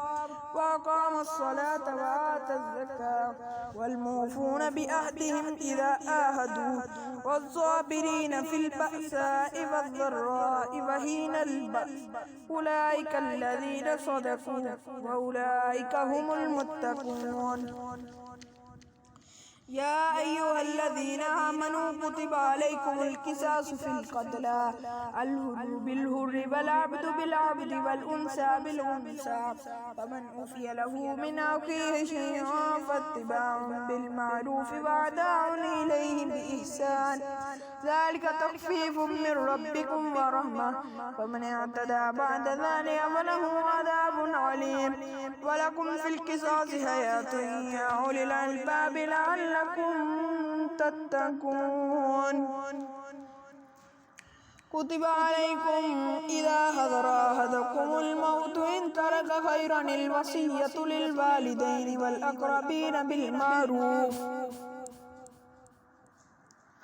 وأقام الصلاة وآتى الزكاة والموفون بعهدهم إذا عاهدوا والصابرين في البأساء والضراء وحين البأس أولئك الذين صدقوا وأولئك هم المتقون. يا أيها الذين آمنوا كتب عليكم القصاص في القتلى الحر بالحر والعبد بالعبد والأنثى بالأنثى فمن عفي له من أخيه شيء فاتباع بالمعروف وأداء إليه بإحسان ذلك تخفيف من ربكم ورحمة فمن اعتدى بعد ذلك فله عذاب عليم. ولكم في القصاص حياة يا أولي الألباب لعلكم تتقون. كتب عليكم إذا حضر أحدكم الموت إن ترك خيرا الوصية للوالدين والأقربين بالمعروف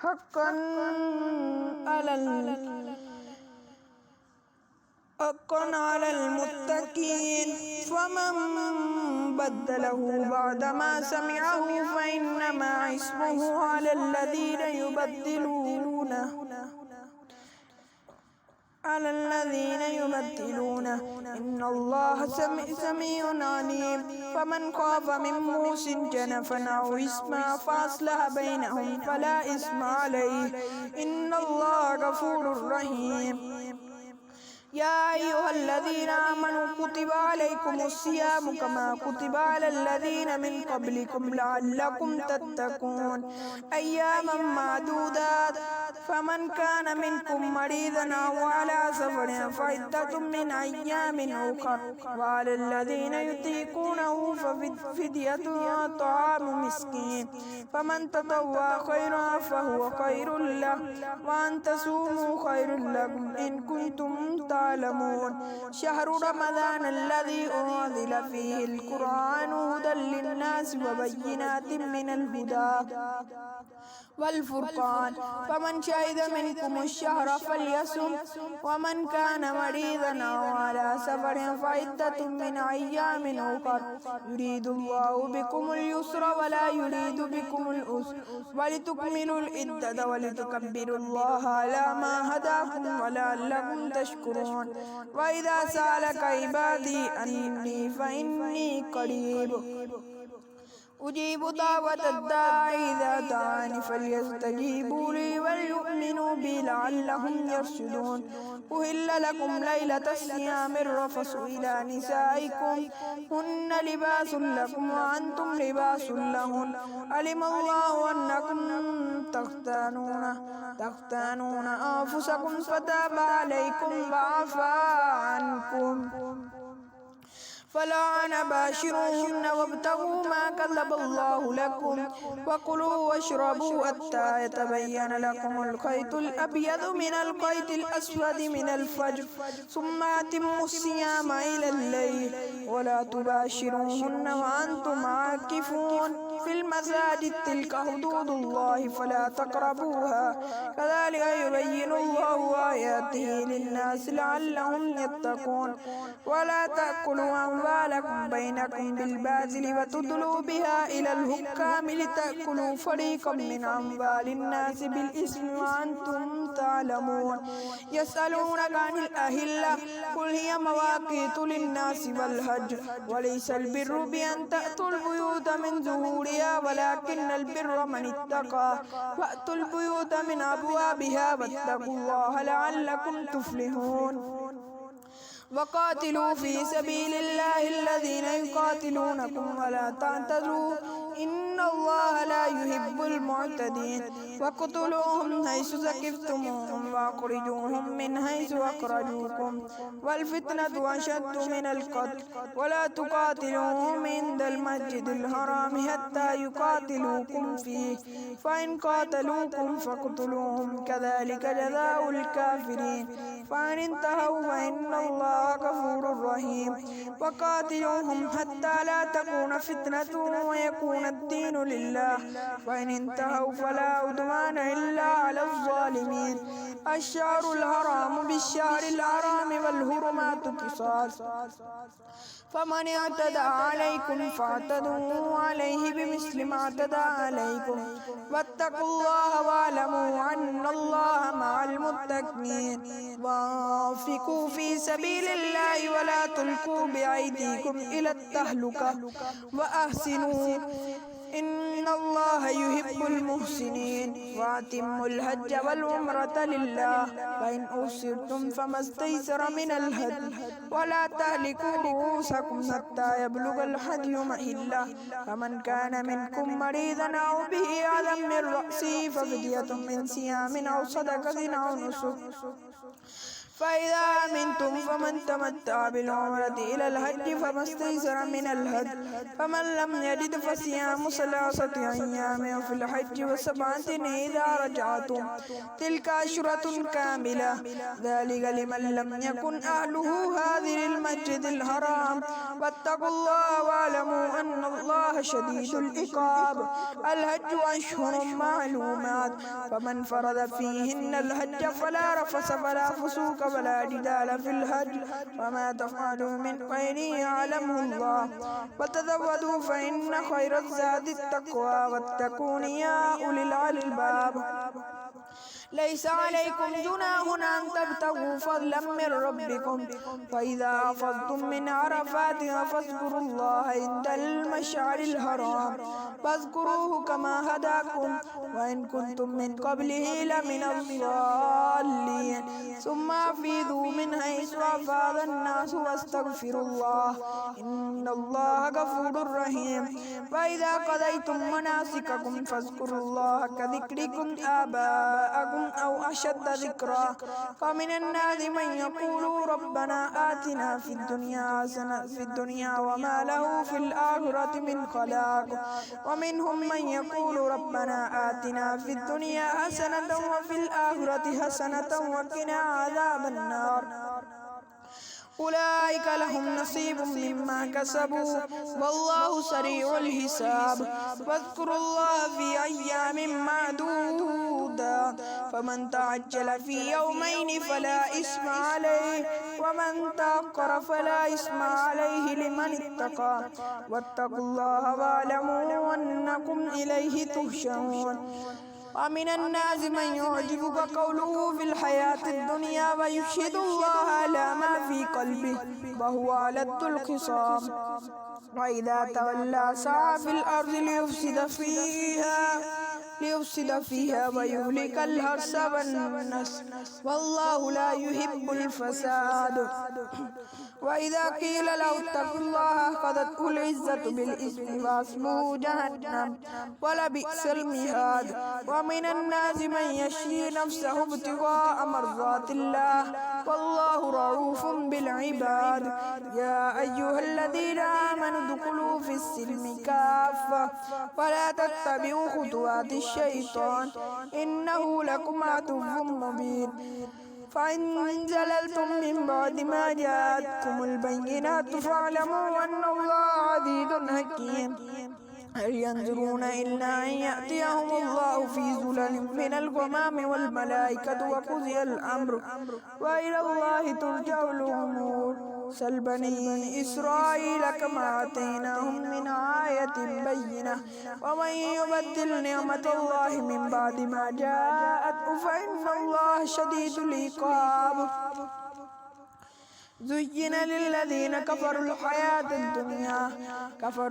حقا على المتقين فمن بدله بعدما سمعه فإنما اسمه على الذين يبدلونه إن الله سميع عليم. فمن خاف من موص جنفا أو إثما فأصلح بينهم فلا إثم عليه إن الله غفور رحيم. يا أيها الذين آمنوا كتب عليكم الصيام كما كتب على الذين من قبلكم لعلكم تتقون أياما معدودات فمن كان منكم مريضا أو على سفر فعدة من أيام أخر وعلى الذين يطيقونه ففدية طعام مسكين فمن تطوع خيرا فهو خير له وأن تصوموا خير لكم إن كنتم تعلمون. شهر رمضان الذي أنزل فيه القرآن هدى للناس وبينات من الهدى والفرقان فمن شهد منكم الشهر فليصم ومن كان مريضا أو على سفر فعدة من أيام أخر يريد الله بكم اليسر ولا يريد بكم العسر ولتكملوا العدة ولتكبروا الله على ما هداكم ولعلكم تشكرون. وإذا سألك عبادي أني فإني قريب أجيب دعوة الداعي إذا دعاني فليستجيبوا لي وليؤمنوا بي لعلهم يرشدون. أهل لكم ليلة الصيام الرفث إلى نسائكم هن لباس لكم وأنتم لباس لهن علم الله أنكم تختانون أنفسكم فتاب عليكم وعفى عنكم فالآن باشروهن وابتغوا ما كتب الله لكم وكلوا واشربوا حتى يتبين لكم الخيط الأبيض من الخيط الأسود من الفجر ثم أتموا الصيام إلى الليل ولا تباشروهن وأنتم عاكفون في المساجد تلك حدود الله فلا تقربوها كذلك يبين الله آياته للناس لعلهم يتقون. ولا تأكلوا أموالكم بينكم بالباطل وتدلوا بها إلى الحكام لتأكلوا فريقا من أموال الناس بالإثم وأنتم تعلمون. يسألونك عن الأهلة قل هي مواقيت للناس والحج وليس البر بأن تأتوا البيوت من ظهورها ولكن البر من اتقى فأتوا البيوت من أبوابها واتقوا الله لعلكم تفلحون. وقاتلوا في سبيل الله الذين يقاتلونكم ولا تعتدوا إن الله لا يحب المعتدين واقتلوهم حيث ثقفتموهم وأخرجوهم من حيث أخرجوكم والفتنة أشد من القتل ولا تقاتلوهم عند المسجد الحرام حتى يقاتلوكم فيه فإن قاتلوكم فاقتلوهم كذلك جزاء الكافرين فإن انتهوا فإن الله غفور رحيم وقاتلوهم حتى لا تكون فتنة ويكون الدين لله فإن انتهوا فلا عدوان إلا على الظالمين الشهر الحرام بالشهر الحرام والحرمات قصاص فمن اعتدى عليكم فاعتدوا عليه بمثل ما اعتدى عليكم واتقوا الله واعلموا أن الله مع المتقين وانفقوا في سبيل الله ولا تلقوا بأيديكم إلى التهلكة وأحسنوا إن الله يحب المحسنين وأتموا الحج والعمرة لله فإن أحصرتم فما استيسر من الهدي ولا تهلكوا رؤوسكم حتى يبلغ الهدي محله فمن كان منكم مريضا أو به أذى من رأسه ففدية من صيام أو صدقة أو نسك فإذا أمنتم فمن تمتع بالعمرة إلى الحج فما استيسر من الهدي فمن لم يجد فصيام 3 أيام في الحج و7 إذا رجعتم تلك عشرة كاملة ذلك لمن لم يكن أهله هذه المسجد الحرام واتقوا الله واعلموا أن الله شديد العقاب الحج أشهر معلومات فمن فرض فيهن الحج فلا رفث ولا فسوق ولا جدال في الحج وما تفعلوا من خير يعلمه الله وتزودوا فإن خير الزاد التقوى واتقون يا أولي الألباب ليس عليكم جناح أن تبتغوا فضلا من ربكم فإذا أفضتم من عرفات فاذكروا الله عند المشعر الحرام فاذكروه كما هداكم وإن كنتم من قبله لمن الضالين ثم أفيضوا من حيث أفاض الناس واستغفروا الله إن الله غفور رحيم فإذا قضيتم مناسككم فاذكروا الله كذكركم آباءكم أو أشد ذكرا فمن الناس من يقول ربنا آتنا في الدنيا حسنة في الدنيا وما له في الآخرة من خلاق ومنهم من يقول ربنا آتنا في الدنيا حسنة وفي الآخرة حسنة وقنا عذاب النار أولئك لهم نصيب مما كسبوا والله سريع الحساب واذكروا الله في أيام معدودة فمن تعجل في يومين فلا إثم عليه ومن تأخر فلا إثم عليه لمن اتقى واتقوا الله واعلموا أنكم إليه تحشرون ومن الناس من يعجبك قوله في الحياة الدنيا ويشهد الله على ما في قلبه وهو ألد الخصام وإذا تولى سعى في الأرض ليفسد فيها ويهلك الحرث والنسل والله لا يحب الفساد وإذا قيل له اتقوا الله أخذته العزة بالإثم واسمه جهنم ولبئس المهاد ومن الناس من يشري نفسه ابتغاء مرضات الله والله رؤوف بالعباد يا أيها الذين آمنوا ادخلوا في السلم كافة ولا تتبعوا خطوات الشيطان إنه لكم عدو مبين فإن زللتم من بعد ما جاءتكم البينات فاعلموا أن الله عزيز حكيم هل ينظرون إلا أن يأتيهم الله في ظلل من الغمام والملائكة وقضي الأمر وإلى الله ترجع الأمور سل بني إسرائيل كما آتيناهم من آية بينة ومن يبدل نعمة الله من بعد ما جاءته فإن الله شديد العقاب زين للذين كفروا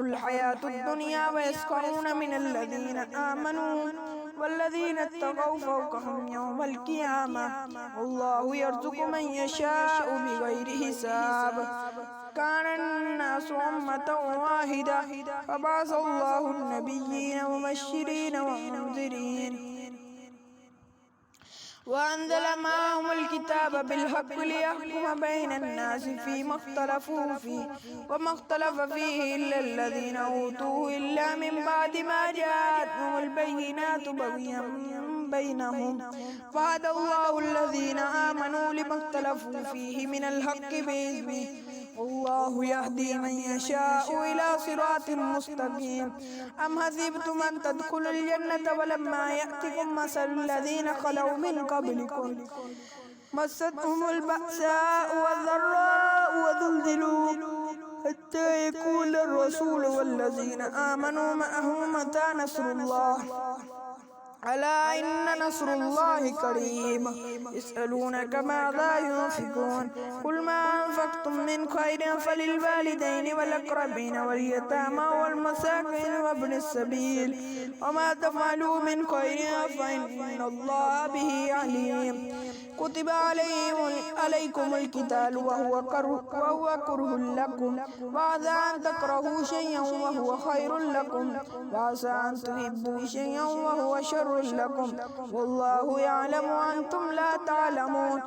الحياة الدنيا ويسخرون من الذين آمنوا والذين اتقوا فوقهم يوم القيامة والله يرزق من يشاء بغير حساب كان الناس أمة واحدة فبعث الله النبيين مبشرين ومنذرين وأنزل معهم الكتاب بالحق ليحكم بين الناس فيما اختلفوا فيه وما اختلف فيه إلا الذين أوتوه إلا من بعد ما جاءتهم البينات بغيا بينهم فهدى الله الذين آمنوا لما اختلفوا فيه من الحق بإذنه والله يهدي من يشاء إلى صراط مستقيم أم حسبتم أن تدخلوا الجنة ولما يأتكم مثل الذين خلوا من قبلكم مستهم البأساء والضراء وزلزلوا حتى يقول الرسول والذين آمنوا معه متى نصر الله ألا إن نصر الله قريب يسألونك ماذا ينفقون قل ما أنفقتم من خير فللوالدين والأقربين واليتامى والمساكين وابن السبيل وما تفعلوا من خير فإن الله به عليم كتب عليكم القتال وهو كره لكم وعسى أن تكرهوا شيئا وهو خير لكم وعسى أن تحبوا شيئا وهو شر لكم والله يعلم وأنتم لا تعلمون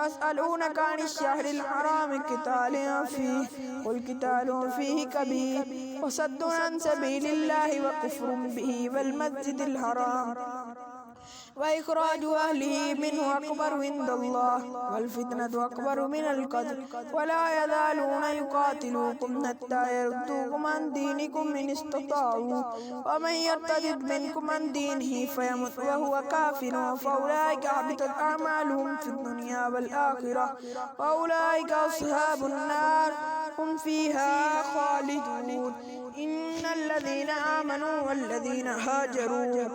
يسألونك عن الشهر الحرام قتال فيه قل قتال فيه كبير وصد عن سبيل الله وكفر به والمسجد الحرام وإخراج أهله منه أكبر عند الله والفتنة أكبر من القتل ولا يزالون يقاتلوكم حتى يردوكم عن دينكم إن استطاعوا ومن يرتد منكم عن دينه فيمت وهو كافر فأولئك حبطت أعمالهم في الدنيا والآخرة وأولئك أصحاب النار هم فيها خالدون إن الذين آمنوا والذين هاجروا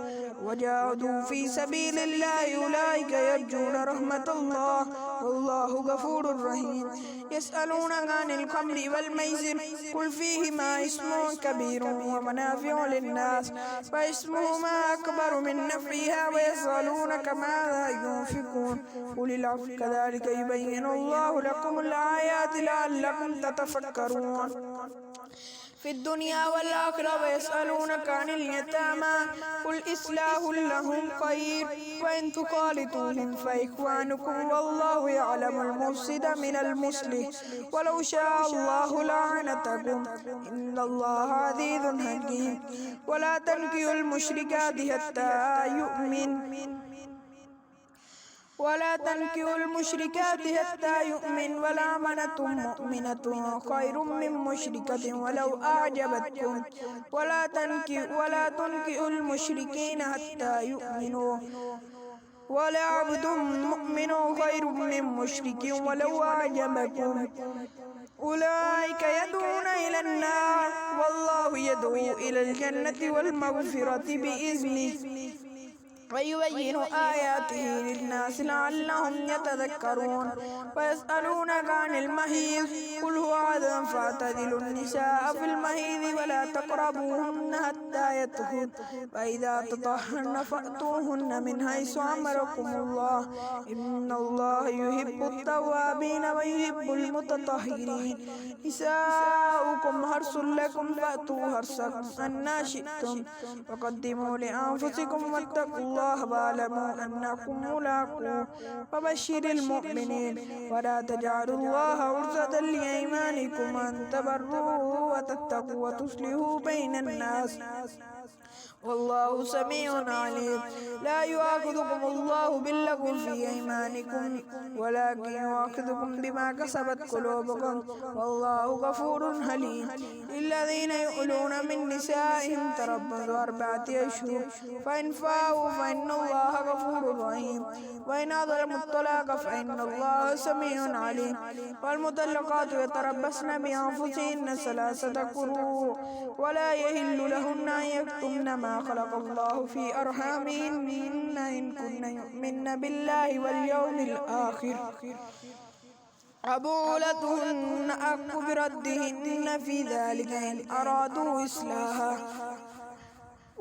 وجاهدوا في سبيل الله أولئك يرجون رحمة الله والله غفور رحيم يسألونك عن الخمر والميسر قل فيهما اسم كبير ومنافع للناس فاسمهما أكبر من نفعها ويسألونك ماذا ينفقون قل العفو كذلك يبين الله لكم الآيات لعلكم تتفكرون في الدنيا والآخرة ويسألونك عن اليتامى قل إصلاح لهم خير وإن تخالطوهم فإخوانكم والله يعلم المفسد من المصلح ولو شاء الله لعنتكم إن الله عزيز حكيم ولا تنكحوا المشركات حتى يؤمن ولا أمة مؤمنة خير من مشركة ولو أعجبتكم ولا تنكحوا المشركين حتى يؤمنوا ولا عبد مؤمن خير من مشرك ولو أعجبكم أولئك يدعون إلى النار والله يدعو إلى الجنة والمغفرة بإذنه ويبين آياته للناس لعلهم يتذكرون ويسألونك عن المحيض قل هو أذى فاعتزلوا النساء في المحيض ولا تقربوهن حتى يطهرن فإذا تطهرن فأتوهن من حيث أمركم الله إن الله يحب التوابين ويحب المتطهرين نساؤكم حرث لكم فأتوا حرثكم أنى شئتم وقدموا لأنفسكم واتقوا الله واعلموا أنكم ملاقوه وبشر المؤمنين ولا تجعلوا الله عرضة لأيمانكم أن تبروا وتتقوا وتصلحوا بين الناس والله سميع عليم لا يؤاخذكم الله باللغو في أيمانكم ولكن يؤاخذكم بما كسبت قلوبكم والله غفور حليم للذين يؤلون من نسائهم تربص 4 أشهر فإن فاءوا فإن الله غفور رحيم وإن أظلموا الطلاق فإن الله سميع عليم والمطلقات يتربصن بأنفسهن 3 قروء ولا يحل لهن أن يكتمن ما خلق الله في أرحامهن إن كن يؤمن بالله واليوم الآخر وبعولتهن أحق بردهن في ذلك إن أرادوا إصلاحا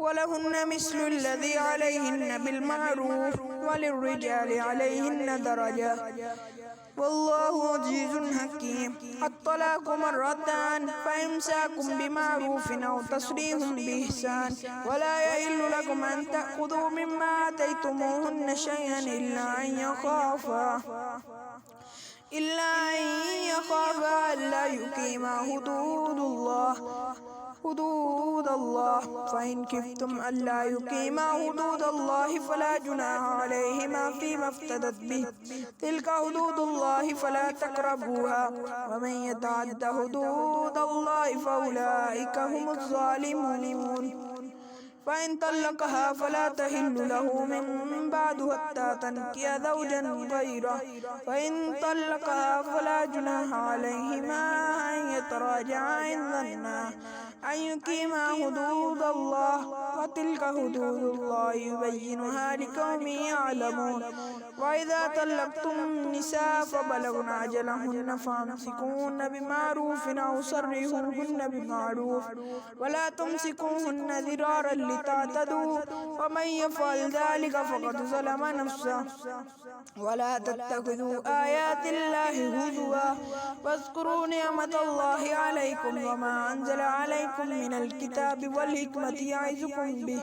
ولهن مثل الذي عليهن بالمعروف وللرجال عليهن درجة والله عزيز حكيم. الطلاق مرتان فإمساك بمعروف أو تسريح بإحسان ولا يحل لكم أن تأخذوا مما آتيتموهن شيئا إلا أن يخافا ألا يقيما حدود الله فإن خفتم ألا يقيما حدود الله فلا جناح عليهما فيما افتدت به تلك حدود الله فلا تقربوها ومن يتعد حدود الله فأولئك هم الظالمون. فإن طلقها فلا تحل له من بعد حتى تنكح زوجا غيره فإن طلقها فلا جناح عليهما أن يتراجعا إن ظنا أن يقيما حدود الله وتلك حدود الله يبينها لقوم يعلمون. وإذا طلقتم النساء فبلغن أجلهن فامسكوهن بمعروف أو سرحوهن بمعروف ولا تمسكوهن ضرارا لتعتدوا ومن يفعل ذلك فقد ظلم نفسه. ولا تتخذوا آيات الله هزوا واذكروا نعمة الله عليكم وما أنزل عليكم من الكتاب والحكمة يعظكم به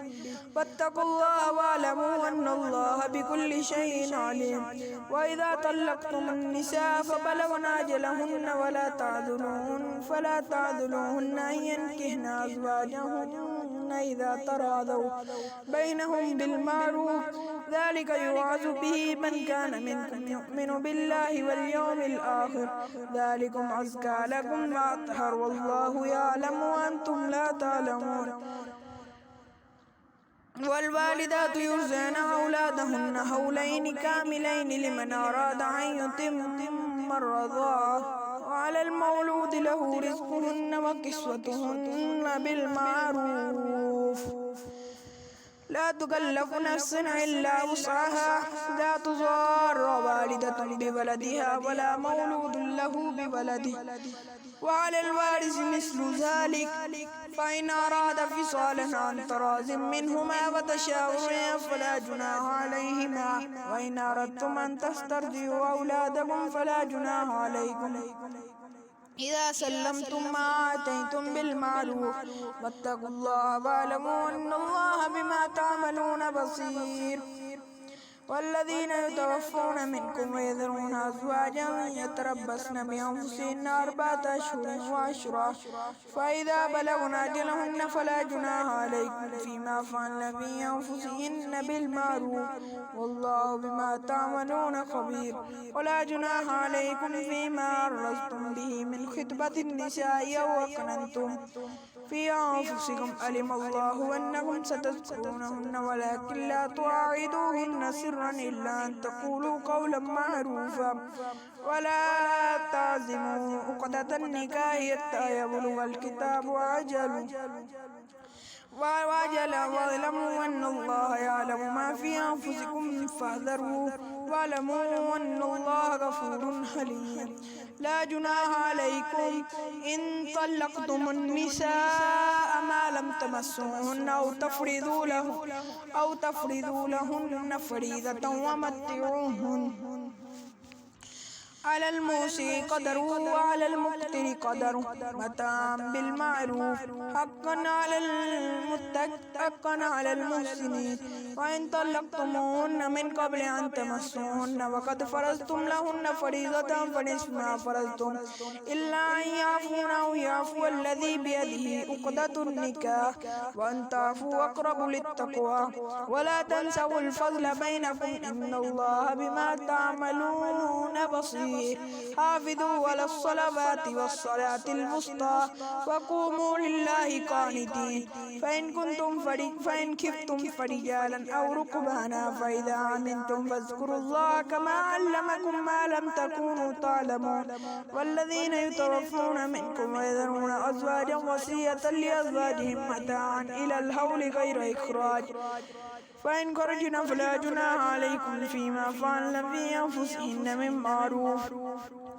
واتقوا الله واعلموا أن الله بكل شيء عليم. وإذا طلقتم النساء فبلغن أجلهن فلا تعذلوهن أن ينكحن أزواجهن إذا تراضوا بينهم بالمعروف ذلك يوعظ به من كان منكم يؤمن بالله واليوم الآخر ذلكم أزكى لكم وأطهر والله يعلم وأنتم لا تعلمون. والوالدات يرضعن أولادهن حولين كاملين لمن أراد أن يتم الرضاعة وعلى المولود له رزقهن وكسوتهن بالمعروف لا تكلف نفس إلا وسعها لا تضار والدة بولدها ولا مولود له بولده وعلى الوارث مثل ذلك فإن أراد فصالا عن تراض منهما وتشاور فلا جناح عليهما وإن أردتم أن تسترضعوا أولادكم فلا جناح عليكم إذا سلمتم ما آتيتم بالمعروف واتقوا الله واعلموا أن الله بما تعملون بصير. والذين يتوفون منكم ويذرون أزواجا يتربصن بأنفسهن 4 أشهر وعشرا فإذا بلغن أجلهن فلا جناح عليكم فيما فعلن في أنفسهن بالمعروف والله بما تعملون خبير. ولا جناح عليكم فيما عرضتم به من خطبة النساء أو أكننتم في أنفسكم علم الله أنكم ستذكرونهن ولكن لا تواعدوهن سرا إلا أن تقولوا قولا معروفا ولا تعزموا عقدة النكاح حتى يبلغ الكتاب أجله واعلموا أن الله يعلم ما في أنفسكم فاحذروه واعلموا أن الله غفور حليم. لا جناح عليكم إن طلقتم النساء ما لم تمسوهن أو تفرضوا لهن فريضة ومتعوهن على الموسع قدره وعلى المقتر قدره متاعا بالمعروف حقا على المحسنين. وإن طلقتموهن من قبل أن تمسوهن وقد فرضتم لهن فريضة فنصف ما فرضتم إلا أن يعفون أو يعفو الذي بيده عقدة النكاح وأن تعفوا أقرب للتقوى ولا تنسوا الفضل بينكم إن الله بما تعملون بصير. حافظوا على الصلوات والصلاة الوسطى وقوموا لله قانتين. فإن خفتم فرجالا أو ركبانا فإذا أمنتم فاذكروا الله كما علمكم ما لم تكونوا تعلمون. والذين يتوفون منكم ويذرون أزواجا وصية لأزواجهم متاعا إلى الحول غير إخراج فإن خرجن فلا جناح عليكم فيما فعلن في أنفسهن من معروف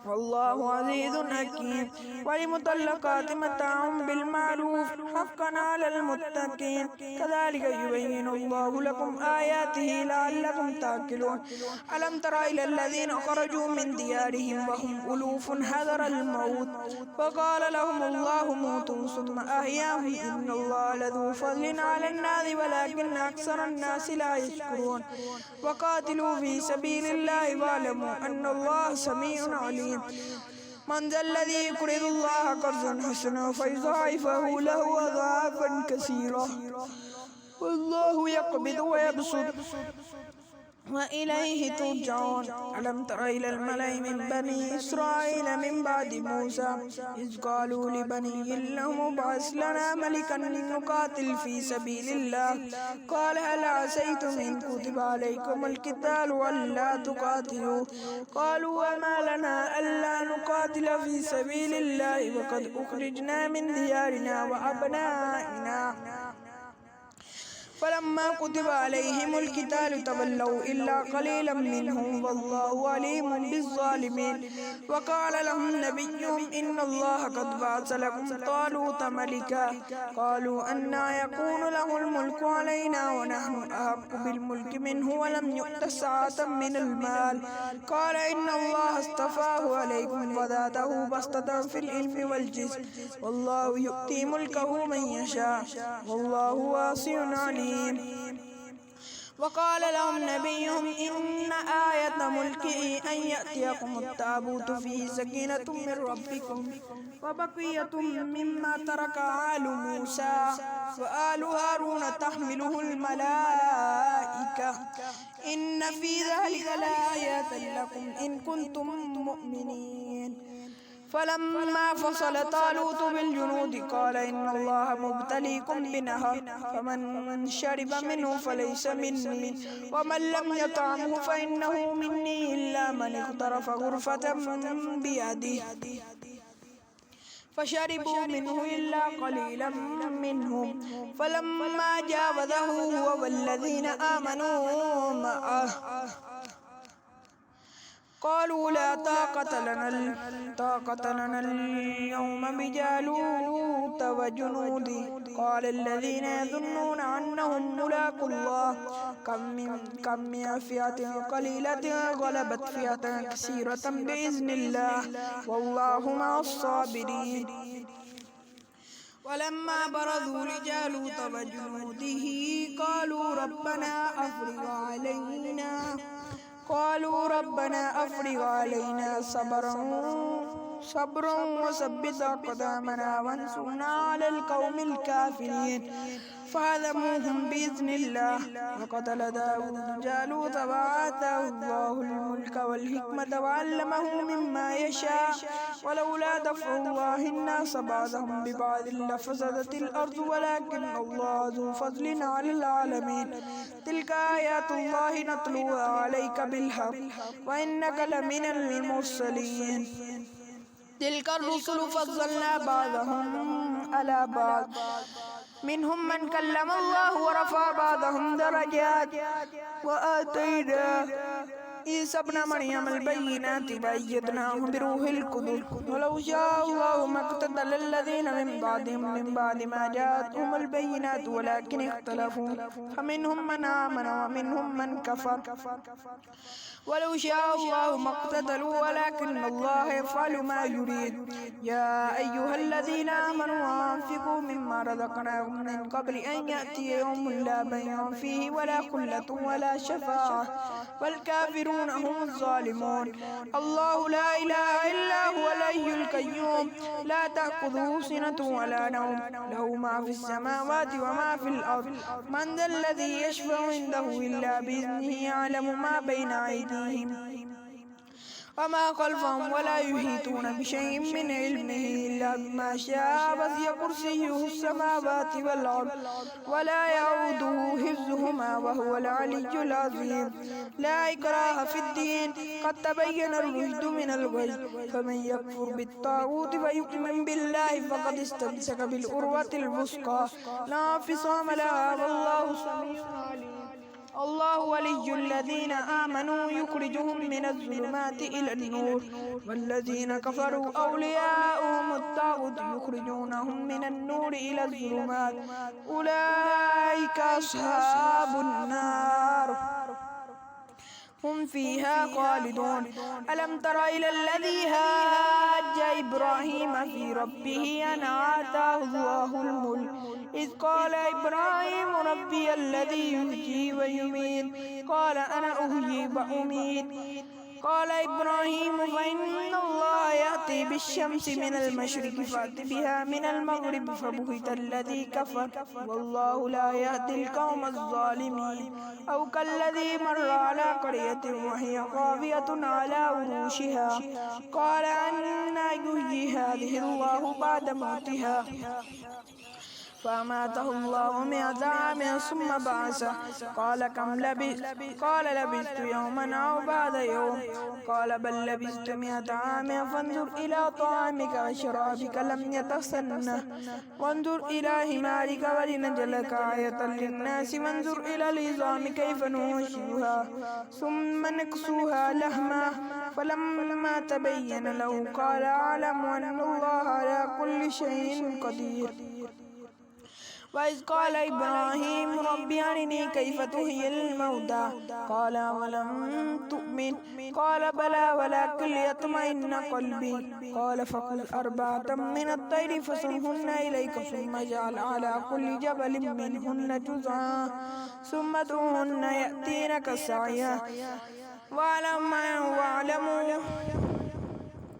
والله عزيز حكيم. وللمطلقات متاع بالمعروف حقا على المتقين كذلك يبين الله لكم آياته لعلكم تعقلون. ألم تر إلى الذين خرجوا من ديارهم وهم ألوف حذر الموت فقال لهم الله موتوا ثم أحياهم إن الله لذو فضل على الناس ولكن أكثر الناس لا يشكرون. وقاتلوا في سبيل الله واعلموا أن الله سميع عليم. من ذا الذي يقرض الله قرضا حسنا فيضاعفه له أضعافا كثيرة والله يقبض ويبسط وإليه ترجعون. ألم تر إلى الملأ من بني إسرائيل من بعد موسى إذ قالوا لبني لهم ابعث لنا ملكا نقاتل في سبيل الله قال هل عسيتم إن كتب عليكم القتال ألا تقاتلوا قالوا وما لنا ألا نقاتل في سبيل الله وقد أخرجنا من ديارنا وأبنائنا فلما كتب عليهم القتال تولوا إلا قليلا منهم والله عليم بالظالمين. وقال لهم نبيهم إن الله قد بعث لكم طالوت ملكا قالوا أنى يكون له الملك علينا ونحن أحق بالملك منه ولم يؤت سعة من المال قال إن الله اصطفاه عليكم وزاده بسطة في العلم والجسم والله يؤتي ملكه من يشاء والله واسع عليم. وقال لهم نبيهم إن آية ملكه أن يأتيكم التابوت فيه سكينة من ربكم وبقية مما ترك آل موسى وآل هارون تحمله الملائكة إن في ذلك لآيات لكم إن كنتم مؤمنين. فلما فصل طالوت بالجنود قال إن الله مبتليكم بنهر فمن شرب منه فليس مني ومن لم يطعمه فإنه مني إلا من اغترف غرفة بيده فشربوا منه إلا قليلا منهم فلما جاوزه هو والذين آمنوا معه قالوا لا طاقة لنا اليوم بجالوت وجنوده قال الذين يظنون أنهم ملاقو الله كم من فئة قليلة غلبت فئة كثيرة بإذن الله والله مع الصابرين. ولما برزوا لجالوت وجنوده ربنا أفرغ علينا صبرا وثبت أقدامنا وانصرنا على القوم الكافرين فهزموهم بإذن الله. وقتل داود جالوت وآتاه الله الملك والحكمة وعلمه مما يشاء ولولا دفع الله الناس بعضهم ببعض لفسدت الأرض ولكن الله ذو فضل على العالمين. تلك آيات الله نتلوها عليك بالحق وإنك لمن المرسلين. تلك الرسل فضلنا بعضهم على بعض منهم من كلم الله ورفع بعضهم درجات وآتينا عيسى ابن مريم البينات وأيدناه بروح القدس ولو شاء الله ما اقتتل الذين من بعد ما جاءتهم البينات ولكن اختلفوا فمنهم من آمن ومنهم من كفر ولو شاء الله ما اقتتلوا ولكن الله يفعل ما يريد. يا أيها الذين آمنوا أنفقوا مما رزقناكم من قبل أن يأتي يوم لا بيع فيه ولا خلة ولا شفاعة والكافرون هم الظالمون. الله لا إله إلا هو الحي القيوم لا تأخذه سنة ولا نوم له ما في السماوات وما في الأرض من ذا الذي يشفع عنده إلا بإذنه يعلم ما بين أيديهم وما خلفهم ولا يحيطون بشيء من علمه إلا بما شاء وسع كرسيه السماوات والأرض ولا يعوده حفظهما وهو العلي العظيم. لا إكراه في الدين قد تبين الرشد من الغي فمن يكفر بالطاغوت ويؤمن بالله فقد استمسك بالعروة الوثقى لا انفصام لها والله سميع عليم. الله ولي الذين آمنوا يخرجهم من الظلمات إلى النور والذين كفروا أولياؤهم الطاغوت يخرجونهم من النور إلى الظلمات أولئك أصحاب النار هم فيها خالدون ألم تر إلى الذي حاج إبراهيم في ربه أن آتاه الله الملك إذ قال إبراهيم ربي الذي يحيي ويميت قال أنا أحيي وأميت قال إبراهيم فإن الله يأتي بالشمس من المشرق فأت بها من المغرب فبهت الذي كفر والله لا يهدي القوم الظالمين أو كالذي مر على قرية وهي خاوية على عروشها قال أنى يحيي هذه الله بعد موتها فأماته الله 100 عام ثم بعثه قال كم لبثت قال لبثت يوما أو بعد يوم قال بل لبثت 100 عام فانظر إلى طعامك وشرابك لم يتسنه وانظر إلى حمارك ولنجعلك آية للناس وانظر إلى العظام كيف ننشزها ثم نكسوها لحما فلما تبين له قال أعلم أن الله على كل شيء قدير وإذ قال إبراهيم رب أرني كيف تحيي الموتى قال أولم تؤمن قال بلى ولكن ليطمئن قلبي قال فكل 4 من الطير فصرهن إليك ثم اجعل على كل جبل منهن جزعا ثم ادعوهن يأتينك سعيا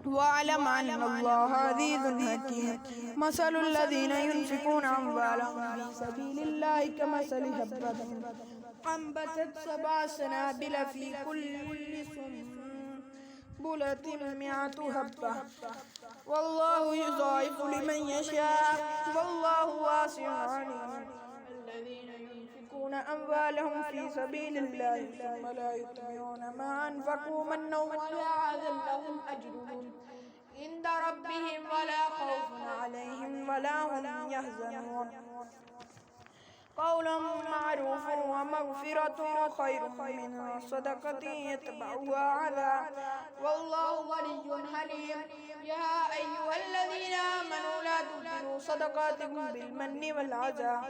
واعلم أن الله عزيز حكيم مثل الذين ينفقون أموالهم في سبيل الله كمثل حبة أنبتت 7 سنابل في كل سنبلة 100 حبة والله يضاعف لمن يشاء والله واسع عليم الذين ينفقون أموالهم في سبيل الله ثم لا يتبعون ما أنفقوا منا ولا عذا لهم أجرهم عند ربهم ولا خوف عليهم ولا هم يحزنون قول معروف ومغفرة خير من صدقة يتبعها أذى والله غني حليم يا أيها الذين آمنوا لا تبطلوا صدقاتكم بالمن والأذى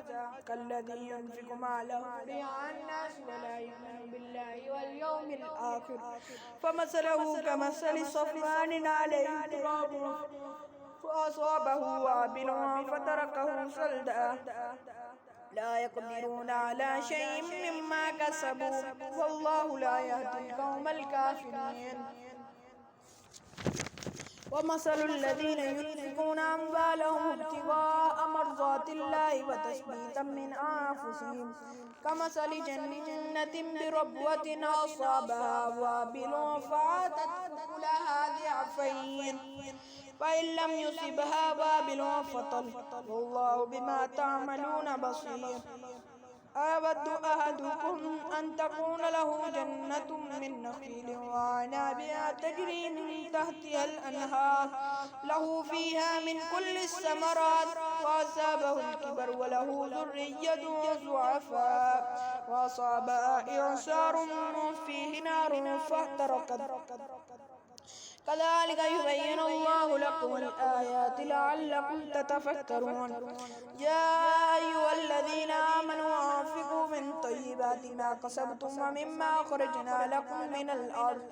كالذي ينفق ماله رئاء الناس ولا يؤمن بالله واليوم الآخر فمثله كمثل صفوان عليه تراب فأصابه وابل فتركه صلدا لا يقدرون على شيء مما كسبوا والله لا يهدي القوم الكافرين ومثل الذين ينفقون أموالهم ابتغاء مرضات الله وتثبيتا من أنفسهم كمثل جنة بربوة أصابها وابل فآتت أكلها ضعفين فإن لم يصبها وابل فطل والله بما تعملون بصير أود أحدكم أن تكون له جنة من نخيل وأعناب تجري من تحتها الأنهار له فيها من كل الثمرات وأصابه الكبر وله ذرية ضعفاء وأصابها إعصار فيه نار فاحترقت كذلك يبين الله لكم الآيات لعلكم تتفكرون يا أيها الذين آمنوا أنفقوا من طيبات ما كسبتم ومما أخرجنا لكم من الأرض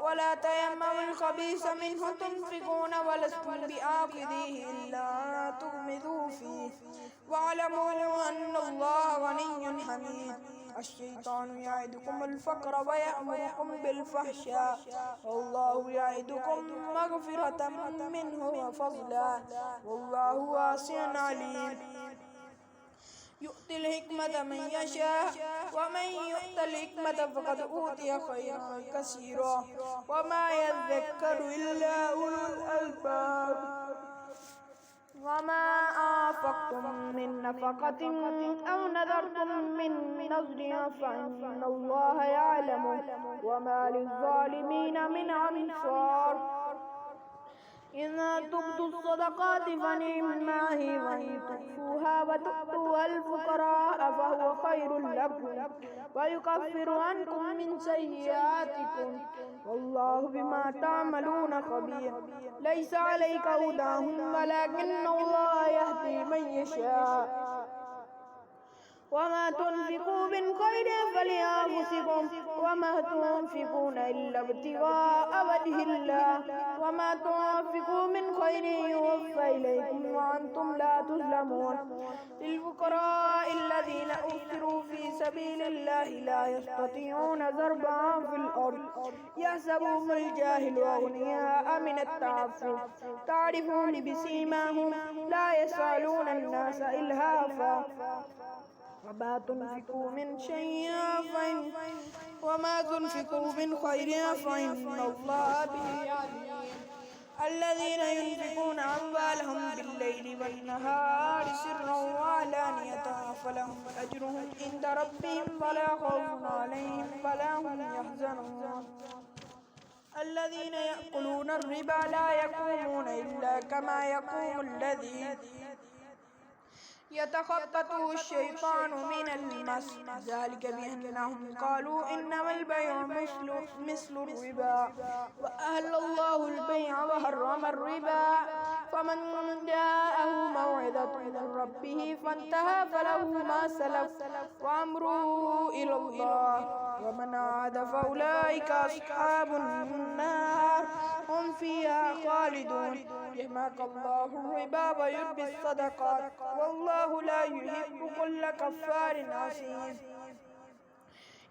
ولا تيمموا الخبيث منه تنفقون ولستم بآخذيه إلا تغمضوا فيه واعلموا أن الله غني حميد الشيطان يعدكم الفقر ويأمركم بالفحشاء والله يعدكم مغفرة منه وفضلا والله واسع عليم يؤتي الحكمة من يشاء ومن يؤت الحكمة فقد أوتي خيرا كثيرا وما يذكر إلا أولو الألباب وما أنفقتم من نفقة أو نذرتم من نذر فإن الله يعلم وما للظالمين من أنصار إن تبدوا الصدقات فنعما هي وإن تخفوها وتؤتوها الفقراء فهو فهو خير لكم ويكفر عنكم من سيئاتكم والله بما تعملون خبير ليس عليك هداهم ولكن الله يهدي من يشاء وما تنفقوا من خير فلأنفسكم وما تنفقون إلا ابتغاء وجه الله وما تنفقوا من خير يوفى إليكم وأنتم لا تظلمون للفقراء الذين أحصروا في سبيل الله لا يستطيعون ضربا في الأرض يحسبهم الجاهل أغنياء من التعفف تعرفون بسيماهم لا يسألون الناس إلهافا وما تنفقوا من شيء وما تنفقوا من خير فإن الله به عليم الذين ينفقون أموالهم بالليل والنهار سرا وعلانية فلهم أجرهم عند ربهم ولا خوف عليهم ولا هم يحزنون الذين يأكلون الربا لا يقومون إلا كما يقوم الذي يتخبطه الشيطان من المس ذلك بأنهم قالوا إنما البيع مثل الربا وأهل الله البيع وحرم الربا فمن جاءه موعظة من ربه فانتهى فله ما سلف وأمره إلى الله ومن عاد فأولئك أصحاب النار هم فيها خالدون يمحق الله الربا ويربي الصدقات والله لا يحب كل كفار أثيم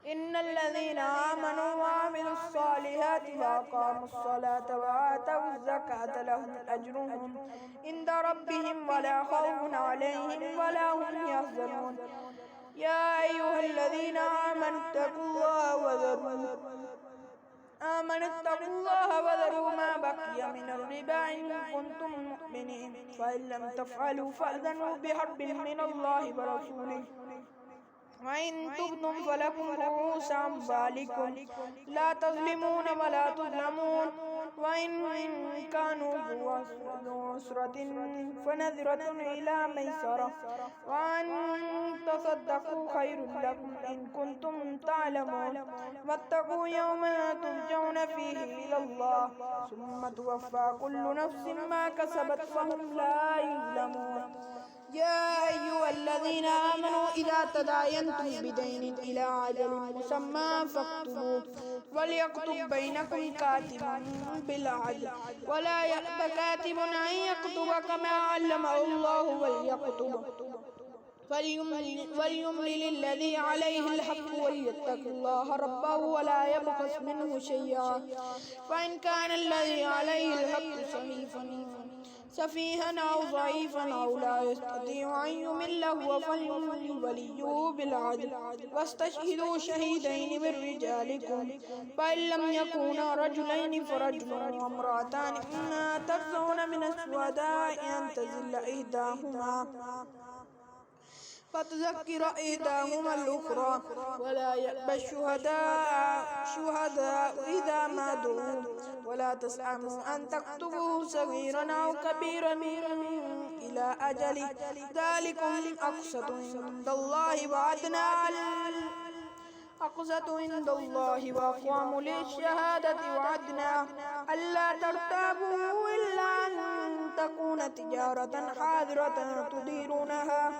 إن الذين آمنوا وعملوا الصالحات وأقاموا الصلاة وآتوا الزكاة لهم أجرهم عند ربهم ولا خوف عليهم ولا هم يحزنون يا أيها الذين آمنوا اتقوا الله وذروا ما بقي من الربا إن كنتم مؤمنين فإن لم تفعلوا فأذنوا بحرب من الله ورسوله وإن تبتم فلكم رؤوس أموالكم لا تظلمون ولا تظلمون وإن كانوا ذو عسرة فنذرة إلى ميسرة وأن تصدقوا خير لكم إن كنتم تعلمون واتقوا يوما ترجعون فيه إلى الله ثم توفى كل نفس ما كسبت وهم لا يظلمون يا أيها الذين آمنوا إذا تداينتم بدين إلى أجل مسمى فاكتبوه وليكتب بينكم كاتب بالعدل ولا يأب كاتب أن يكتب كما علمه الله وليكتب وليملل الذي عليه الحق وليتق الله ربه ولا يبخس منه شيئا فإن كان الذي عليه الحق سفيها أو ضعيفا أو لا يستطيع أن يمل هو فليملل وليه بالعدل واستشهدوا شهيدين من رجالكم فإن لم يكونا رجلين فرجل وامرأتان مما ترضون من الشهداء أن تضل إحداهما فتذكر إحداهما الأخرى ولا يأبى الشهداء إذا ما دعوا ولا تسأموا أن تكتبوه صغيرا أو كبيرا إلى أجله ذلكم أقسط عند الله وأقوم للشهادة وعدنا ألا ترتابوا إلا أن تكون تجارة حاضرة تديرونها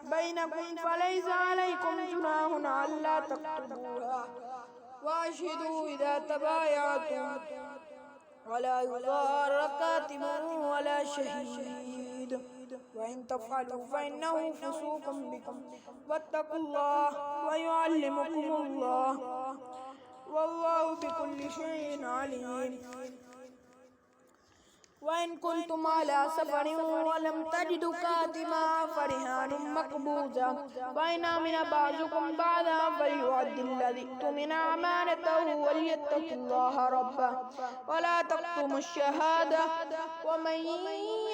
بينكم فليس عليكم جناح ألا تكتبوها وأشهدوا إذا تبايعتم ولا يضار كاتب ولا شهيد وإن تفعلوا فإنه فسوق بكم واتقوا الله ويعلمكم الله والله بكل شيء عليم وإن كنتم على سفر ولم تجدوا كاتبا فرهان مقبوضة وإن أمن بعضكم بعضا فليؤد الذي اؤتمن أمانته وليتق الله ربه ولا تكتموا الشهادة ومن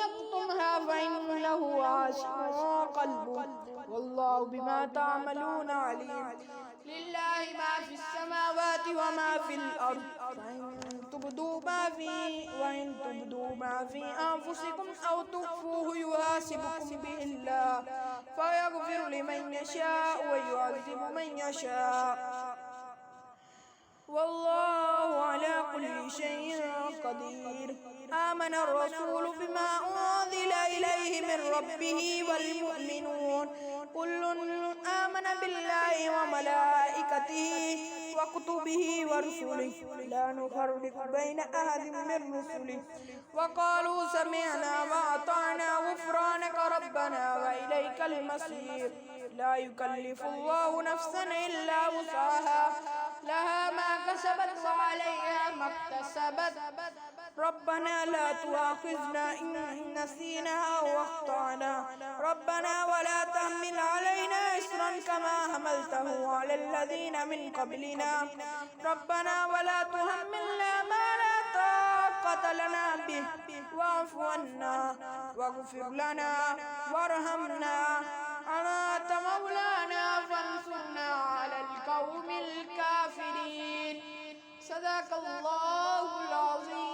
يكتمها فإنه عاصم قلبه والله بما تعملون عليم لله ما في السماوات وما في الأرض وإن تبدوا ما في أنفسكم أو تخفوه يحاسبكم به الله فيغفر لمن يشاء ويعذب من يشاء والله على كل شيء قدير. آمن الرسول بما أنزل إليه من ربه والمؤمنون كل آمن بالله وملائكته وكتبه ورسله لا نفرق بين أحد من رسله وقالوا سمعنا وأطعنا غفرانك ربنا وإليك المصير. لا يكلف الله نفسا إلا وسعها لها ما كسبت وعليها ما اكتسبت ربنا لا تؤاخذنا إن نسينا أو أخطأنا ربنا ولا تحمل علينا إصرا كما حملته على الذين من قبلنا ربنا ولا تحملنا ما لا طاقة لنا به واعف عنا واغفر لنا وارحمنا أنت مولانا فانصرنا على القوم الكافرين. صدق الله العظيم.